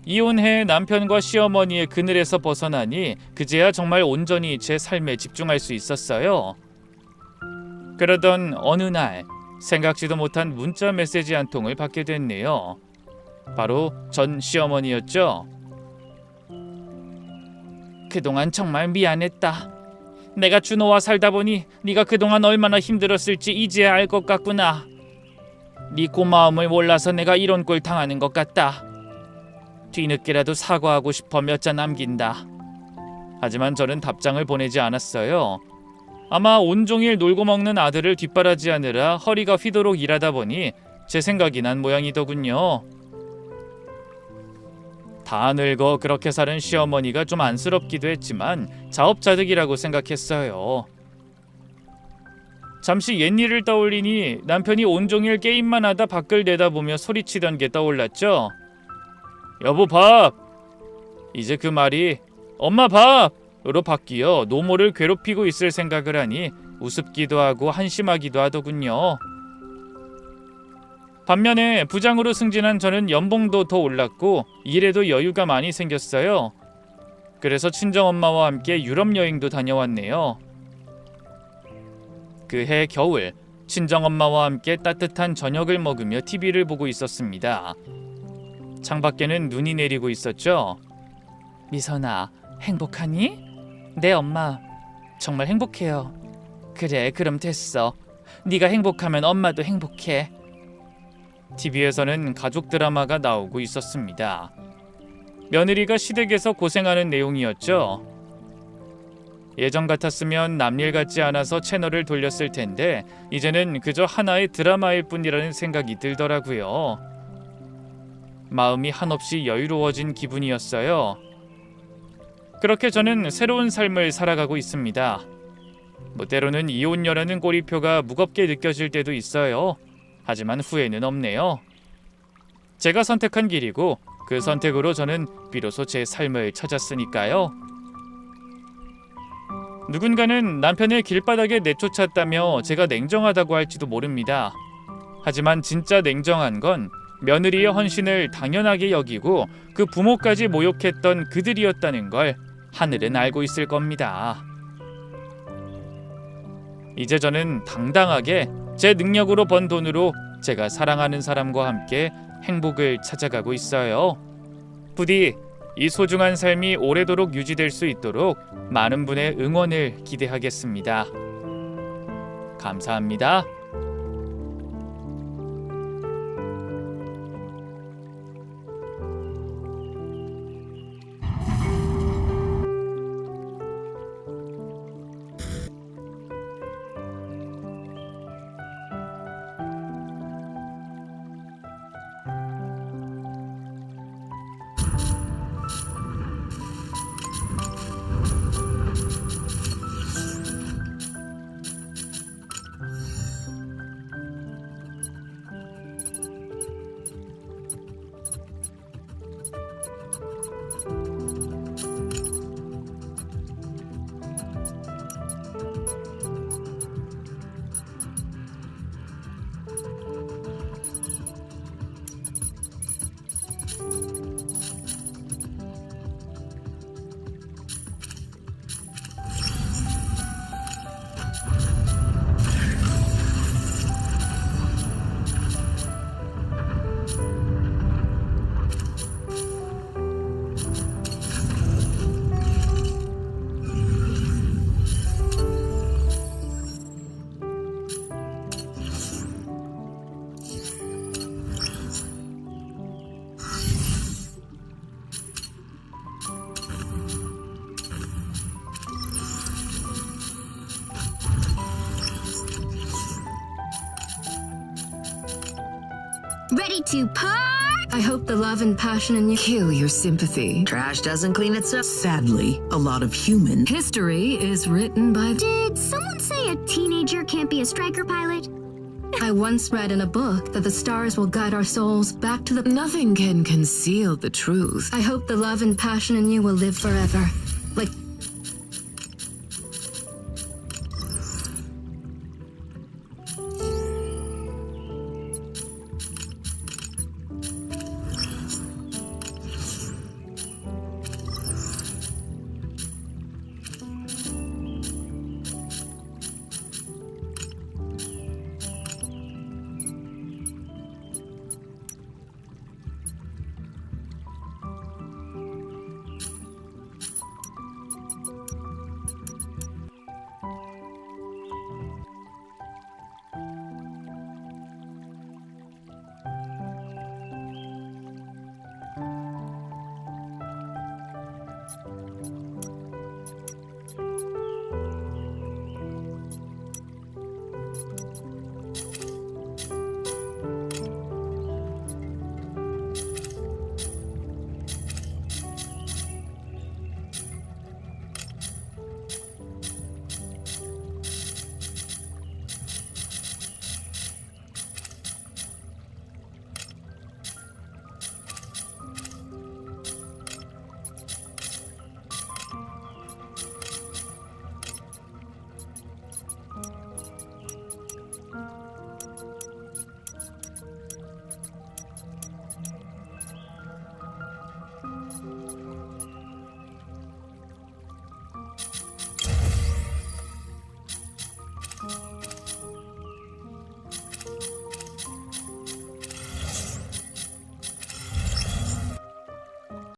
이혼해 남편과 시어머니의 그늘에서 벗어나니 그제야 정말 온전히 제 삶에 집중할 수 있었어요. 그러던 어느 날 생각지도 못한 문자 메시지 한 통을 받게 됐네요. 바로 전 시어머니였죠. 그동안 정말 미안했다. 내가 준호와 살다 보니 네가 그동안 얼마나 힘들었을지 이제야 알 것 같구나. 네 고마움을 몰라서 내가 이런 꼴 당하는 것 같다. 뒤늦게라도 사과하고 싶어 몇 자 남긴다. 하지만 저는 답장을 보내지 않았어요. 아마 온종일 놀고 먹는 아들을 뒷바라지하느라 허리가 휘도록 일하다 보니 제 생각이 난 모양이더군요. 다 늙어 그렇게 사는 시어머니가 좀 안쓰럽기도 했지만 자업자득이라고 생각했어요. 잠시 옛일을 떠올리니 남편이 온종일 게임만 하다 밖을 내다보며 소리치던 게 떠올랐죠. 여보 밥! 이제 그 말이 엄마 밥으로 바뀌어 노모를 괴롭히고 있을 생각을 하니 우습기도 하고 한심하기도 하더군요. 반면에 부장으로 승진한 저는 연봉도 더 올랐고 일에도 여유가 많이 생겼어요. 그래서 친정엄마와 함께 유럽 여행도 다녀왔네요. 그해 겨울 친정엄마와 함께 따뜻한 저녁을 먹으며 TV를 보고 있었습니다. 창밖에는 눈이 내리고 있었죠. 미선아, 행복하니? 네 엄마, 정말 행복해요. 그래, 그럼 됐어. 네가 행복하면 엄마도 행복해. TV에서는 가족 드라마가 나오고 있었습니다. 며느리가 시댁에서 고생하는 내용이었죠. 예전 같았으면 남일 같지 않아서 채널을 돌렸을 텐데 이제는 그저 하나의 드라마일 뿐이라는 생각이 들더라고요. 마음이 한없이 여유로워진 기분이었어요. 그렇게 저는 새로운 삶을 살아가고 있습니다. 때로는 이혼녀라는 꼬리표가 무겁게 느껴질 때도 있어요. 하지만 후회는 없네요. 제가 선택한 길이고 그 선택으로 저는 비로소 제 삶을 찾았으니까요. 누군가는 남편을 길바닥에 내쫓았다며 제가 냉정하다고 할지도 모릅니다. 하지만 진짜 냉정한 건 며느리의 헌신을 당연하게 여기고 그 부모까지 모욕했던 그들이었다는 걸 하늘은 알고 있을 겁니다. 이제 저는 당당하게 제 능력으로 번 돈으로 제가 사랑하는 사람과 함께 행복을 찾아가고 있어요. 부디 이 소중한 삶이 오래도록 유지될 수 있도록 많은 분의 응원을 기대하겠습니다. 감사합니다. Ready to part? I hope the love and passion in you Kill your sympathy. Trash doesn't clean itself. Sadly, a lot of human history is written by. Did someone say a teenager can't be a striker pilot? I once read in a book that the stars will guide our souls back to the. Nothing can conceal the truth. I hope the love and passion in you will live forever. Like.